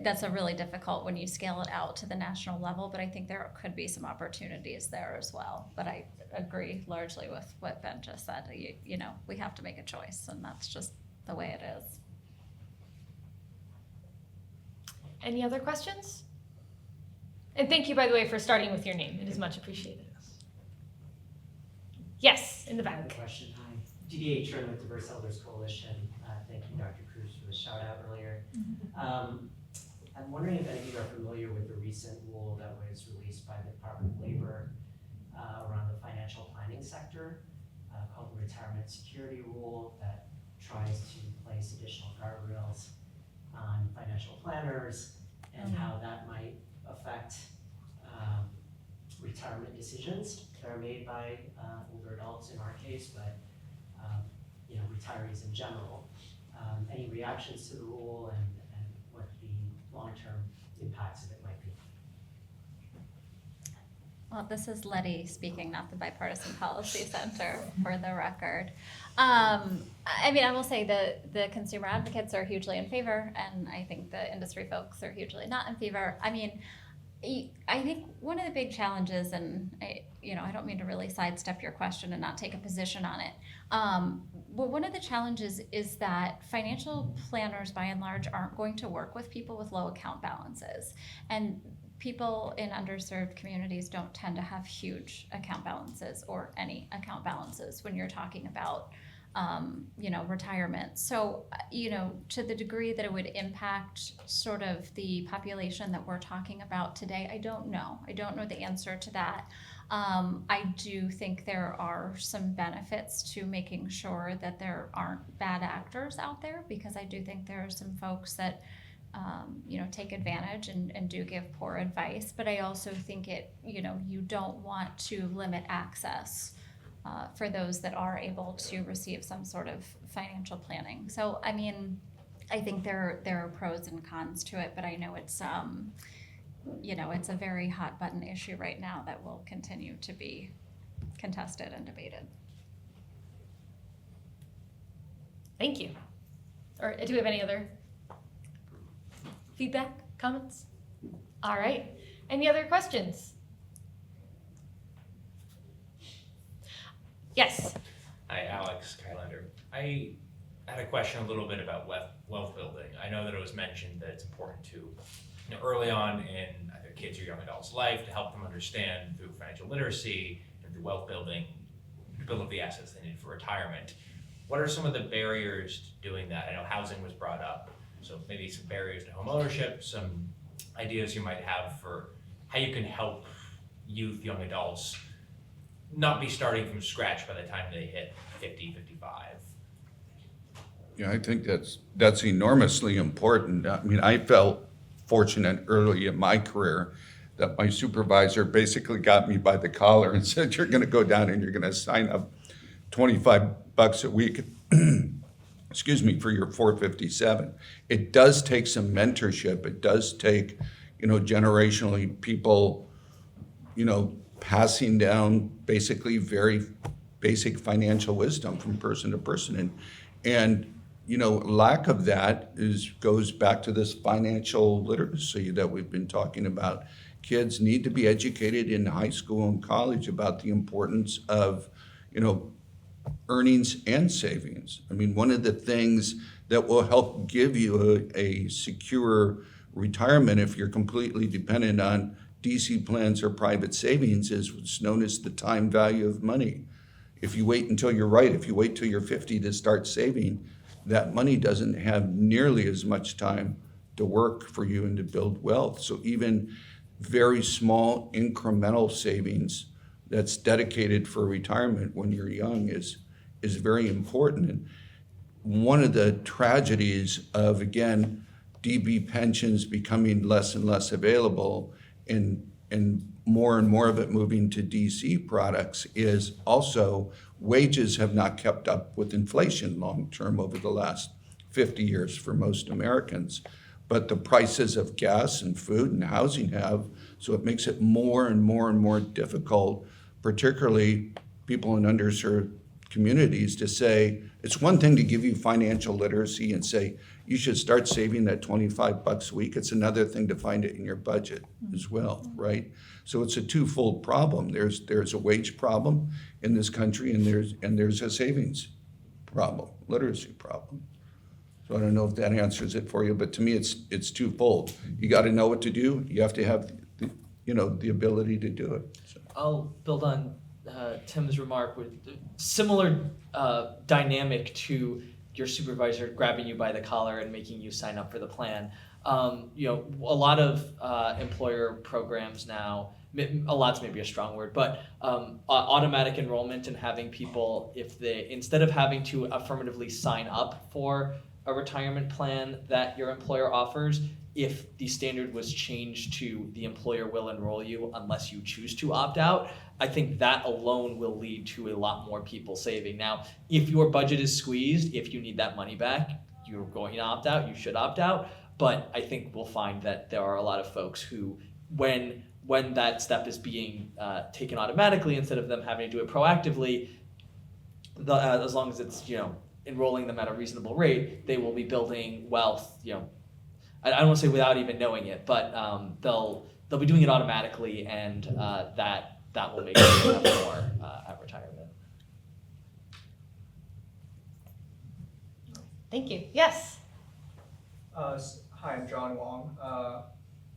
that's a really difficult when you scale it out to the national level, but I think there could be some opportunities there as well. But I agree largely with what Ben just said. We have to make a choice, and that's just the way it is. Any other questions? And thank you, by the way, for starting with your name. It is much appreciated. Yes, in the I have back. a question. Hi, DDA Churn with Diverse Elders Coalition. Thank you, Dr. Cruz, for the shout out earlier. I'm wondering if any of you are familiar with the recent rule that was released by the Department of Labor around the financial planning sector called the Retirement Security Rule, that tries to place additional guardrails on financial planners and how that might affect retirement decisions that are made by older adults in our case, but retirees in general. Any reactions to the rule and what the long-term impacts of it might be? Well, this is Lettie speaking, not the Bipartisan Policy Center, for the record. I mean, I will say the consumer advocates are hugely in favor, and I think the industry folks are hugely not in favor. I mean, I think one of the big challenges, and I don't mean to really sidestep your question and not take a position on it, but one of the challenges is that financial planners, by and large, aren't going to work with people with low account balances. And people in underserved communities don't tend to have huge account balances or any account balances when you're talking about retirement. So, to the degree that it would impact sort of the population that we're talking about today, I don't know. I don't know the answer to that. I do think there are some benefits to making sure that there aren't bad actors out there, because I do think there are some folks that take advantage and do give poor advice. But I also think you don't want to limit access for those that are able to receive some sort of financial planning. So, I mean, I think there are pros and cons to it, but I know it's it's a very hot button issue right now that will continue to be contested and debated. Thank you. Or do we have any other feedback, comments? All right. Any other questions? Yes. Hi, Alex Kylander. I had a question a little bit about wealth building. I know that it was mentioned that it's important to, early on in either kids or young adults' life, to help them understand through financial literacy and through wealth building, to build up the assets they need for retirement. What are some of the barriers to doing that? I know housing was brought up, so maybe some barriers to home ownership, some ideas you might have for how you can help youth, young adults, not be starting from scratch by the time they hit 50, 55. Yeah, I think that's enormously important. I mean, I felt fortunate early in my career that my supervisor basically got me by the collar and said, you're gonna go down and you're gonna sign up $25 a week, excuse me, for your 457. It does take some mentorship. It does take, generationally people, passing down basically very basic financial wisdom from person to person. And lack of that goes back to this financial literacy that we've been talking about. Kids need to be educated in high school and college about the importance of, earnings and savings. I mean, one of the things that will help give you a secure retirement if you're completely dependent on DC plans or private savings is what's known as the time value of money. If you wait until you're right, if you wait till you're 50 to start saving, that money doesn't have nearly as much time to work for you and to build wealth. So even very small incremental savings that's dedicated for retirement when you're young is very important. And one of the tragedies of, again, DB pensions becoming less and less available and more of it moving to DC products is also wages have not kept up with inflation long term over the last 50 years for most Americans. But the prices of gas and food and housing have, so it makes it more and more difficult, particularly people in underserved communities, to say, it's one thing to give you financial literacy and say, you should start saving that $25 a week. It's another thing to find it in your budget as well, right? So it's a twofold problem. There's a wage problem in this country, and there's a savings problem, literacy problem. So I don't know if that answers it for you, but to me, it's twofold. You got to know what to do. You have to have the ability to do it. So. I'll build on Tim's remark with similar dynamic to your supervisor grabbing you by the collar and making you sign up for the plan. A lot of employer programs now, a lot's maybe a strong word, but automatic enrollment and having people, if they, instead of having to affirmatively sign up for a retirement plan that your employer offers, if the standard was changed to the employer will enroll you unless you choose to opt out, I think that alone will lead to a lot more people saving. Now, if your budget is squeezed, if you need that money back, you're going to opt out, you should opt out. But I think we'll find that there are a lot of folks who, when that step is being taken automatically instead of them having to do it proactively, as long as it's, enrolling them at a reasonable rate, they will be building wealth, I don't want to say without even knowing it, but they'll be doing it automatically, and that will make them have more at retirement. Thank you. Yes. Hi, I'm John Wong. I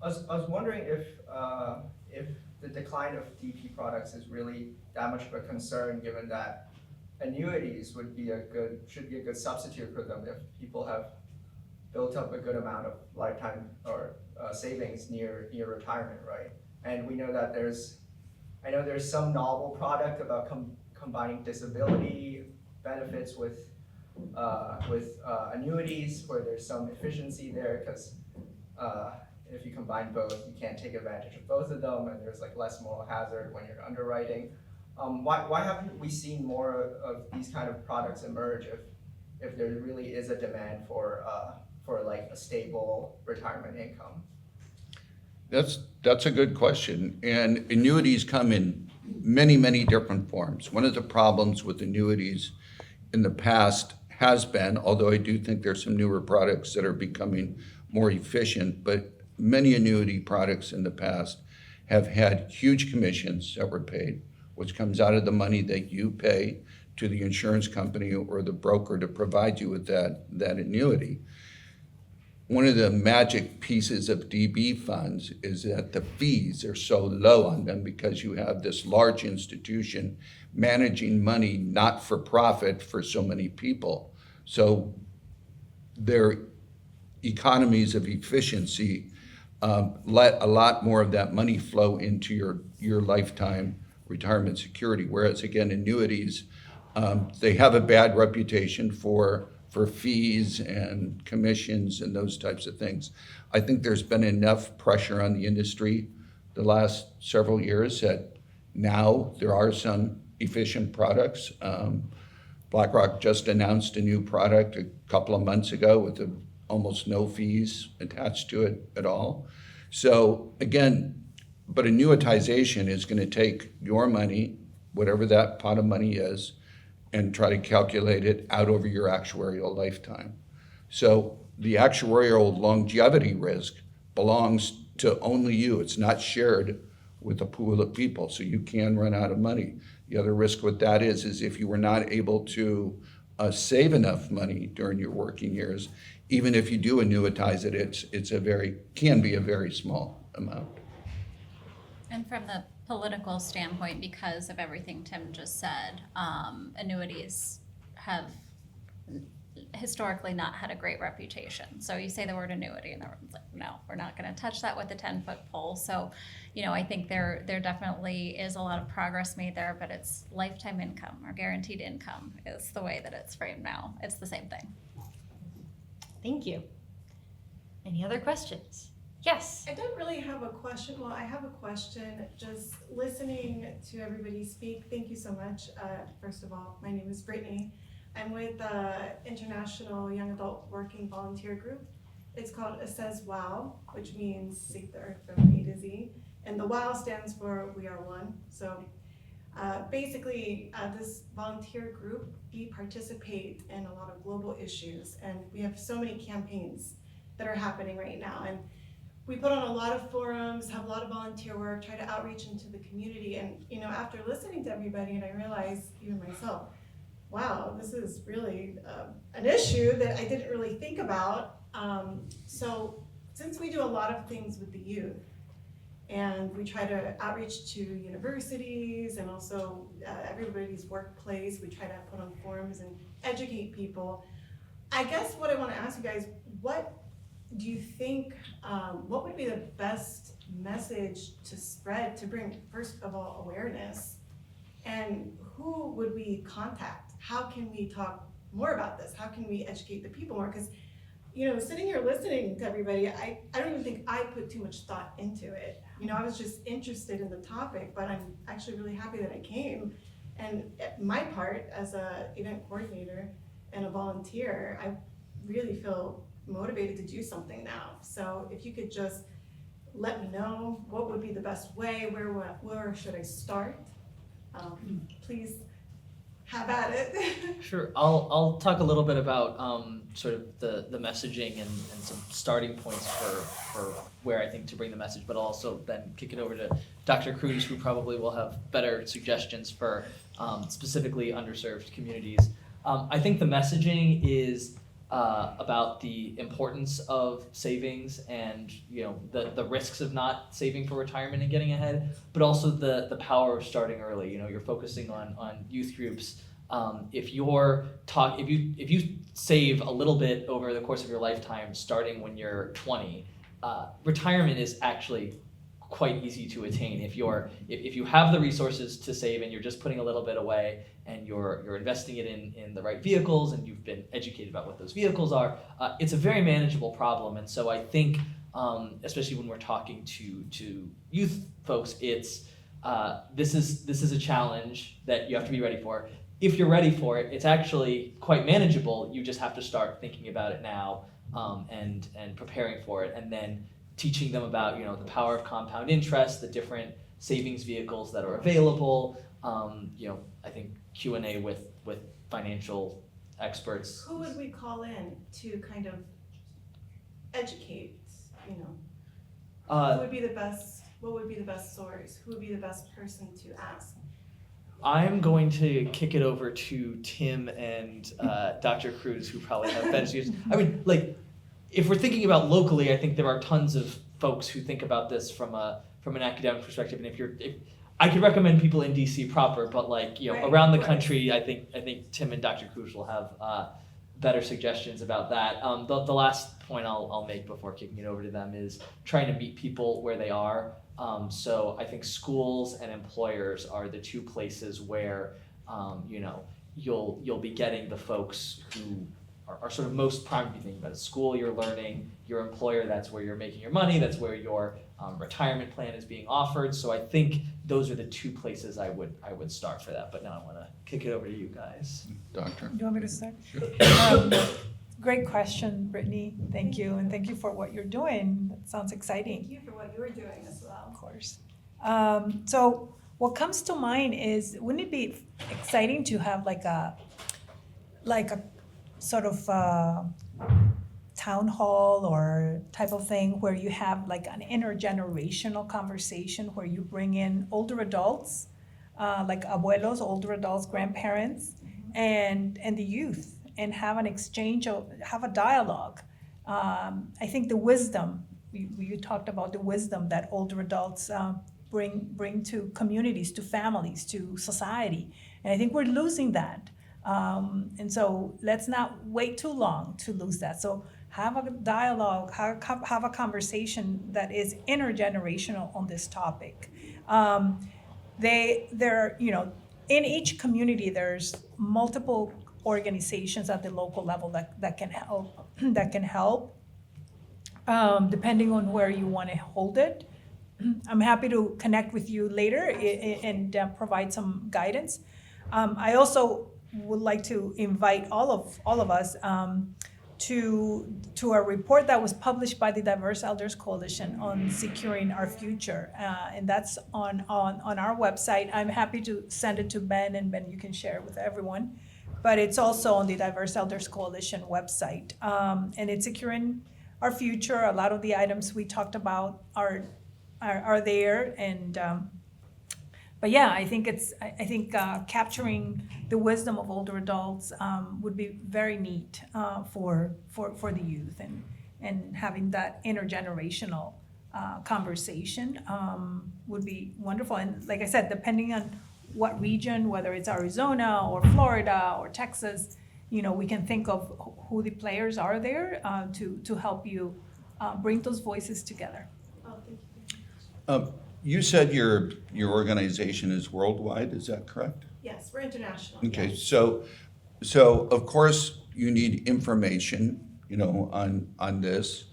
was wondering if the decline of DP products is really that much of a concern, given that annuities should be a good substitute for them if people have built up a good amount of lifetime or savings near retirement, right? And we know that there's some novel product about combining disability benefits with annuities, where there's some efficiency there, because if you combine both, you can't take advantage of both of them, and there's like less moral hazard when you're underwriting. Why haven't we seen more of these kind of products emerge if there really is a demand for like a stable retirement income? That's a good question. And annuities come in many, many different forms. One of the problems with annuities in the past has been, although I do think there's some newer products that are becoming more efficient, but many annuity products in the past have had huge commissions that were paid, which comes out of the money that you pay to the insurance company or the broker to provide you with that annuity. One of the magic pieces of DB funds is that the fees are so low on them because you have this large institution managing money not for profit for so many people. So their economies of efficiency let a lot more of that money flow into your lifetime retirement security. Whereas again, annuities, they have a bad reputation for fees and commissions and those types of things. I think there's been enough pressure on the industry the last several years that now there are some efficient products. BlackRock just announced a new product a couple of months ago with almost no fees attached to it at all. So again, but annuitization is going to take your money, whatever that pot of money is, and try to calculate it out over your actuarial lifetime. So the actuarial longevity risk belongs to only you. It's not shared with a pool of people, so you can run out of money. The other risk with that is if you were not able to save enough money during your working years, even if you do annuitize it, can be a very small amount. And from the political standpoint, because of everything Tim just said, annuities have historically not had a great reputation. So you say the word annuity and everyone's like, no, we're not going to touch that with a 10-foot pole. So, I think there definitely is a lot of progress made there, but it's lifetime income or guaranteed income is the way that it's framed now. It's the same thing. Thank you. Any other questions? Yes. I don't really have a question. Well, I have a question. Just listening to everybody speak, thank you so much. First of all, my name is Brittany. I'm with the International Young Adult Working Volunteer Group. It's called It Says WOW, which means Seek the Earth from A to Z. And the WOW stands for We Are One. So basically, this volunteer group, we participate in a lot of global issues. And we have so many campaigns that are happening right now. And we put on a lot of forums, have a lot of volunteer work, try to outreach into the community. And after listening to everybody, and I realized, even myself, wow, this is really an issue that I didn't really think about. So since we do a lot of things with the youth, and we try to outreach to universities and also everybody's workplace, we try to put on forums and educate people. I guess what I want to ask you guys, what do you think, what would be the best message to spread to bring, first of all, awareness? And who would we contact? How can we talk more about this? How can we educate the people more? Because, sitting here listening to everybody, I don't even think I put too much thought into it. I was just interested in the topic, but I'm actually really happy that I came. And my part as a event coordinator and a volunteer, I really feel motivated to do something now. So if you could just let me know what would be the best way, where should I start? Please have at it. Sure, I'll talk a little bit about sort of the messaging and some starting points for where I think to bring the message, but I'll also then kick it over to Dr. Cruz, who probably will have better suggestions for specifically underserved communities. I think the messaging is about the importance of savings and the risks of not saving for retirement and getting ahead, but also the power of starting early. You're focusing on youth groups. If you save a little bit over the course of your lifetime, starting when you're 20, retirement is actually quite easy to attain. If you have the resources to save and you're just putting a little bit away and you're investing it in the right vehicles and you've been educated about what those vehicles are, it's a very manageable problem. And so I think, especially when we're talking to youth folks, it's this is a challenge that you have to be ready for. If you're ready for it, it's actually quite manageable. You just have to start thinking about it now and preparing for it, and then teaching them about the power of compound interest, the different savings vehicles that are available. I think Q&A with financial experts. Who would we call in to kind of educate? Who would be the best? What would be the best source? Who would be the best person to ask? I'm going to kick it over to Tim and Dr. Cruz, who probably have better suggestions. I mean, if we're thinking about locally, I think there are tons of folks who think about this from an academic perspective. And if I could recommend people in DC proper, but around the country, I think Tim and Dr. Cruz will have better suggestions about that. The last point I'll make before kicking it over to them is trying to meet people where they are. So I think schools and employers are the two places where you'll be getting the folks who are sort of most primed to be thinking about it. School, you're learning. Your employer, that's where you're making your money. That's where your retirement plan is being offered. So I think those are the two places I would start for that. But now I want to kick it over to you guys. Doctor? You want me to start? Sure. Great question, Brittany. Thank you, and thank you for what you're doing. That sounds exciting. Thank you for what you're doing as well. Of course. So what comes to mind is, wouldn't it be exciting to have like a sort of town hall or type of thing where you have like an intergenerational conversation where you bring in older adults, like abuelos, older adults, grandparents, and the youth, and have an exchange, have a dialogue. I think the wisdom, you talked about the wisdom that older adults bring to communities, to families, to society. And I think we're losing that. And so let's not wait too long to lose that. So have a dialogue, have a conversation that is intergenerational on this topic. In each community, there's multiple organizations at the local level that can help, depending on where you want to hold it. I'm happy to connect with you later and provide some guidance. I also would like to invite all of us to a report that was published by the Diverse Elders Coalition on securing our future, and that's on our website. I'm happy to send it to Ben, and Ben, you can share it with everyone. But it's also on the Diverse Elders Coalition website, and it's securing our future. A lot of the items we talked about are there, and but yeah, I think capturing the wisdom of older adults would be very neat for the youth, and having that intergenerational conversation would be wonderful. And like I said, depending on what region, whether it's Arizona or Florida or Texas, we can think of who the players are there to help you bring those voices together. Oh, thank you. You said your organization is worldwide, is that correct? Yes, we're international. Okay, Yes. so of course you need information on this,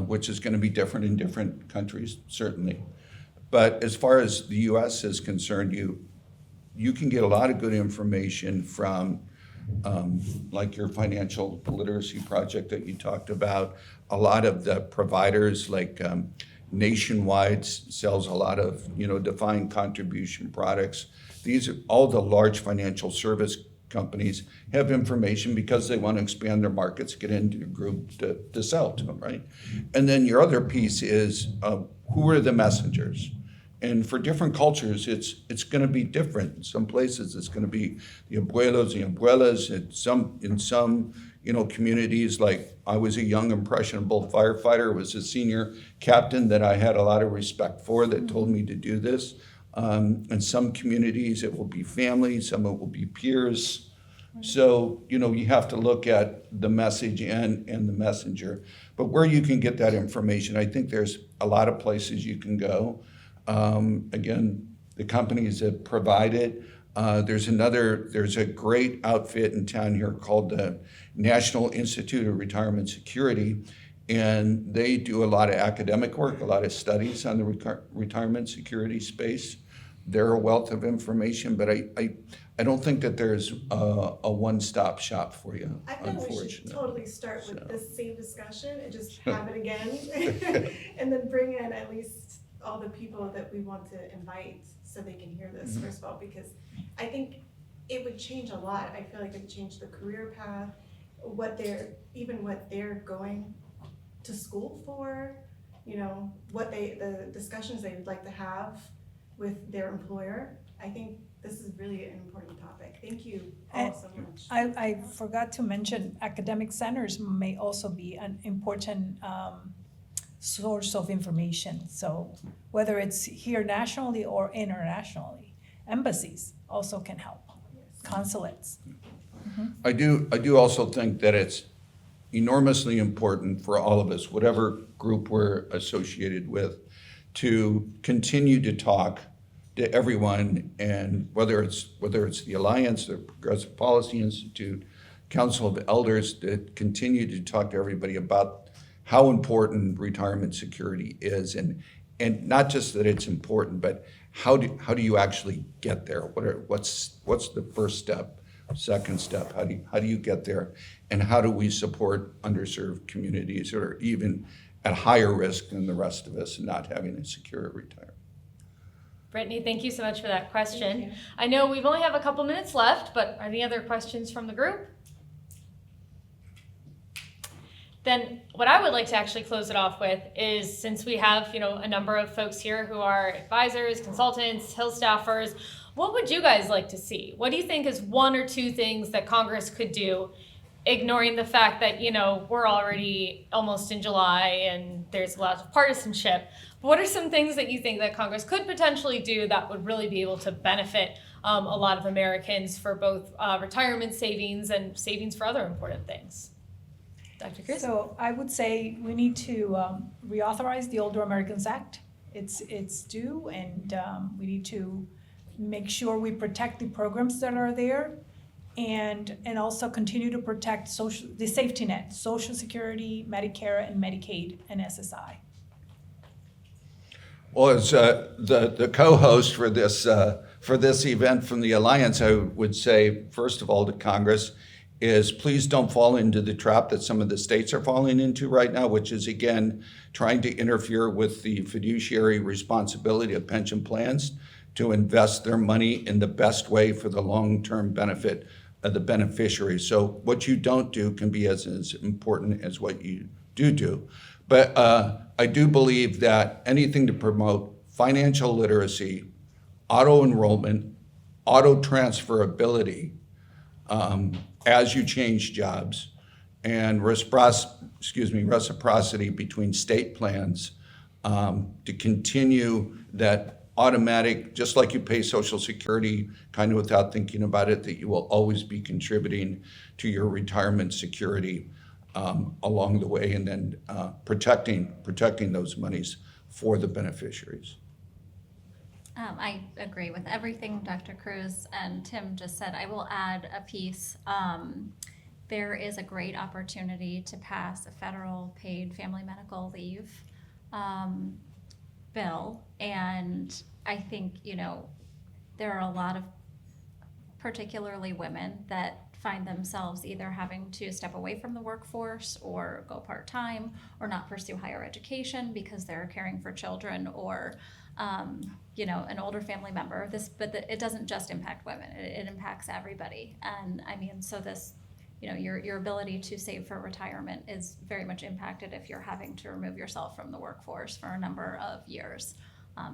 which is going to be different in different countries, certainly. But as far as the U.S. is concerned, you can get a lot of good information from like your financial literacy project that you talked about. A lot of the providers like Nationwide sells a lot of defined contribution products. These are all the large financial service companies have information because they want to expand their markets, get into a group to sell to them, right? And then your other piece is who are the messengers? And for different cultures, it's going to be different. In some places, it's going to be the abuelos, the abuelas. In some communities, like I was a young, impressionable firefighter, was a senior captain that I had a lot of respect for that told me to do this. In some communities, it will be family, some it will be peers. So, you have to look at the message and the messenger. But where you can get that information, I think there's a lot of places you can go. Again, the companies that provide it. There's a great outfit in town here called the National Institute of Retirement Security, and they do a lot of academic work, a lot of studies on the retirement security space. They're a wealth of information, but I don't think that there's a one-stop shop for you, I feel we should totally start with this same discussion and just have it again, and then bring in at least all the people that we want to invite so they can hear this, first of all, because I think it would change a lot. I feel like it would change the career path, what they're going to school for, the discussions they would like to have with their employer. I think this is really an important topic. Thank you all so much. I forgot to mention academic centers may also be an important source of information. So whether it's here nationally or internationally, embassies also can help, consulates. I do also think that it's enormously important for all of us, whatever group we're associated with, to continue to talk to everyone, and whether it's the Alliance, the Progressive Policy Institute, Council of Elders, to continue to talk to everybody about how important retirement security is, and not just that it's important, but how do you actually get there? What's the first step, second step? How do you get there, and how do we support underserved communities that are even at higher risk than the rest of us in not having a secure retirement? Brittany, thank you so much for that question. I know we've only have a couple minutes left, but are any other questions from the group? Then what I would like to actually close it off with is, since we have, a number of folks here who are advisors, consultants, Hill staffers, what would you guys like to see? What do you think is one or two things that Congress could do, ignoring the fact that, we're already almost in July and there's a lot of partisanship? What are some things that you think that Congress could potentially do that would really be able to benefit a lot of Americans for both retirement savings and savings for other important things? Dr. Cruz? So I would say we need to reauthorize the Older Americans Act. It's due, and we need to make sure we protect the programs that are there, and also continue to protect the safety net, Social Security, Medicare, and Medicaid, and SSI. Well, as the co-host for this event from the Alliance, I would say, first of all, to Congress, is please don't fall into the trap that some of the states are falling into right now, which is, again, trying to interfere with the fiduciary responsibility of pension plans to invest their money in the best way for the long-term benefit of the beneficiaries. So what you don't do can be as important as what you do. But I do believe that anything to promote financial literacy, auto-enrollment, auto-transferability, as you change jobs, and reciprocity between state plans, to continue that automatic, just like you pay Social Security kind of without thinking about it, that you will always be contributing to your retirement security along the way, and then protecting those monies for the beneficiaries. I agree with everything Dr. Cruz and Tim just said. I will add a piece. there is a great opportunity to pass a federal paid family medical leave bill. And I think, there are a lot of particularly women that find themselves either having to step away from the workforce or go part-time or not pursue higher education because they're caring for children or an older family member. It doesn't just impact women, it impacts everybody. And I mean, so this, your ability to save for retirement is very much impacted if you're having to remove yourself from the workforce for a number of years.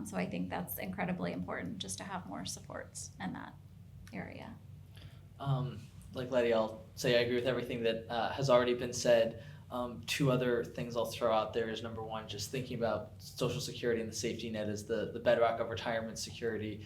So I think that's incredibly important, just to have more supports in that area. Like Lettie, I'll say I agree with everything that has already been said. Two other things I'll throw out there is, number one, just thinking about Social Security and the safety net as the bedrock of retirement security.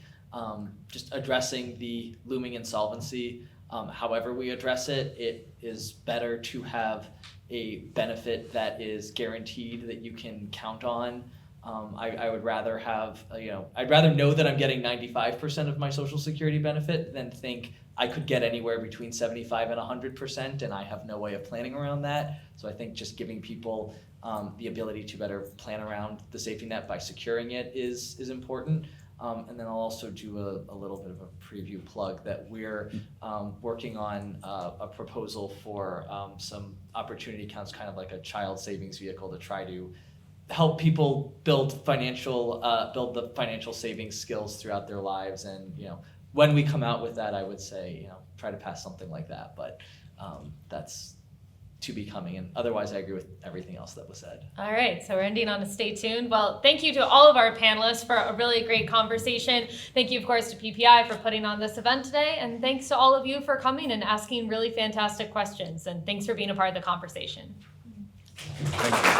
Just addressing the looming insolvency. However we address it, it is better to have a benefit that is guaranteed, that you can count on. I would rather have, I'd rather know that I'm getting 95% of my Social Security benefit than think I could get anywhere between 75 and 100%, and I have no way of planning around that. So I think just giving people the ability to better plan around the safety net by securing it is important. And then I'll also do a little bit of a preview plug that we're working on a proposal for some opportunity accounts, kind of like a child savings vehicle, to try to help people build the financial savings skills throughout their lives. And when we come out with that, I would say try to pass something like that. But that's to be coming. And otherwise, I agree with everything else that was said. All right, so we're ending on a stay tuned. Well, thank you to all of our panelists for a really great conversation. Thank you, of course, to PPI for putting on this event today. And thanks to all of you for coming and asking really fantastic questions. And thanks for being a part of the conversation. Thank you.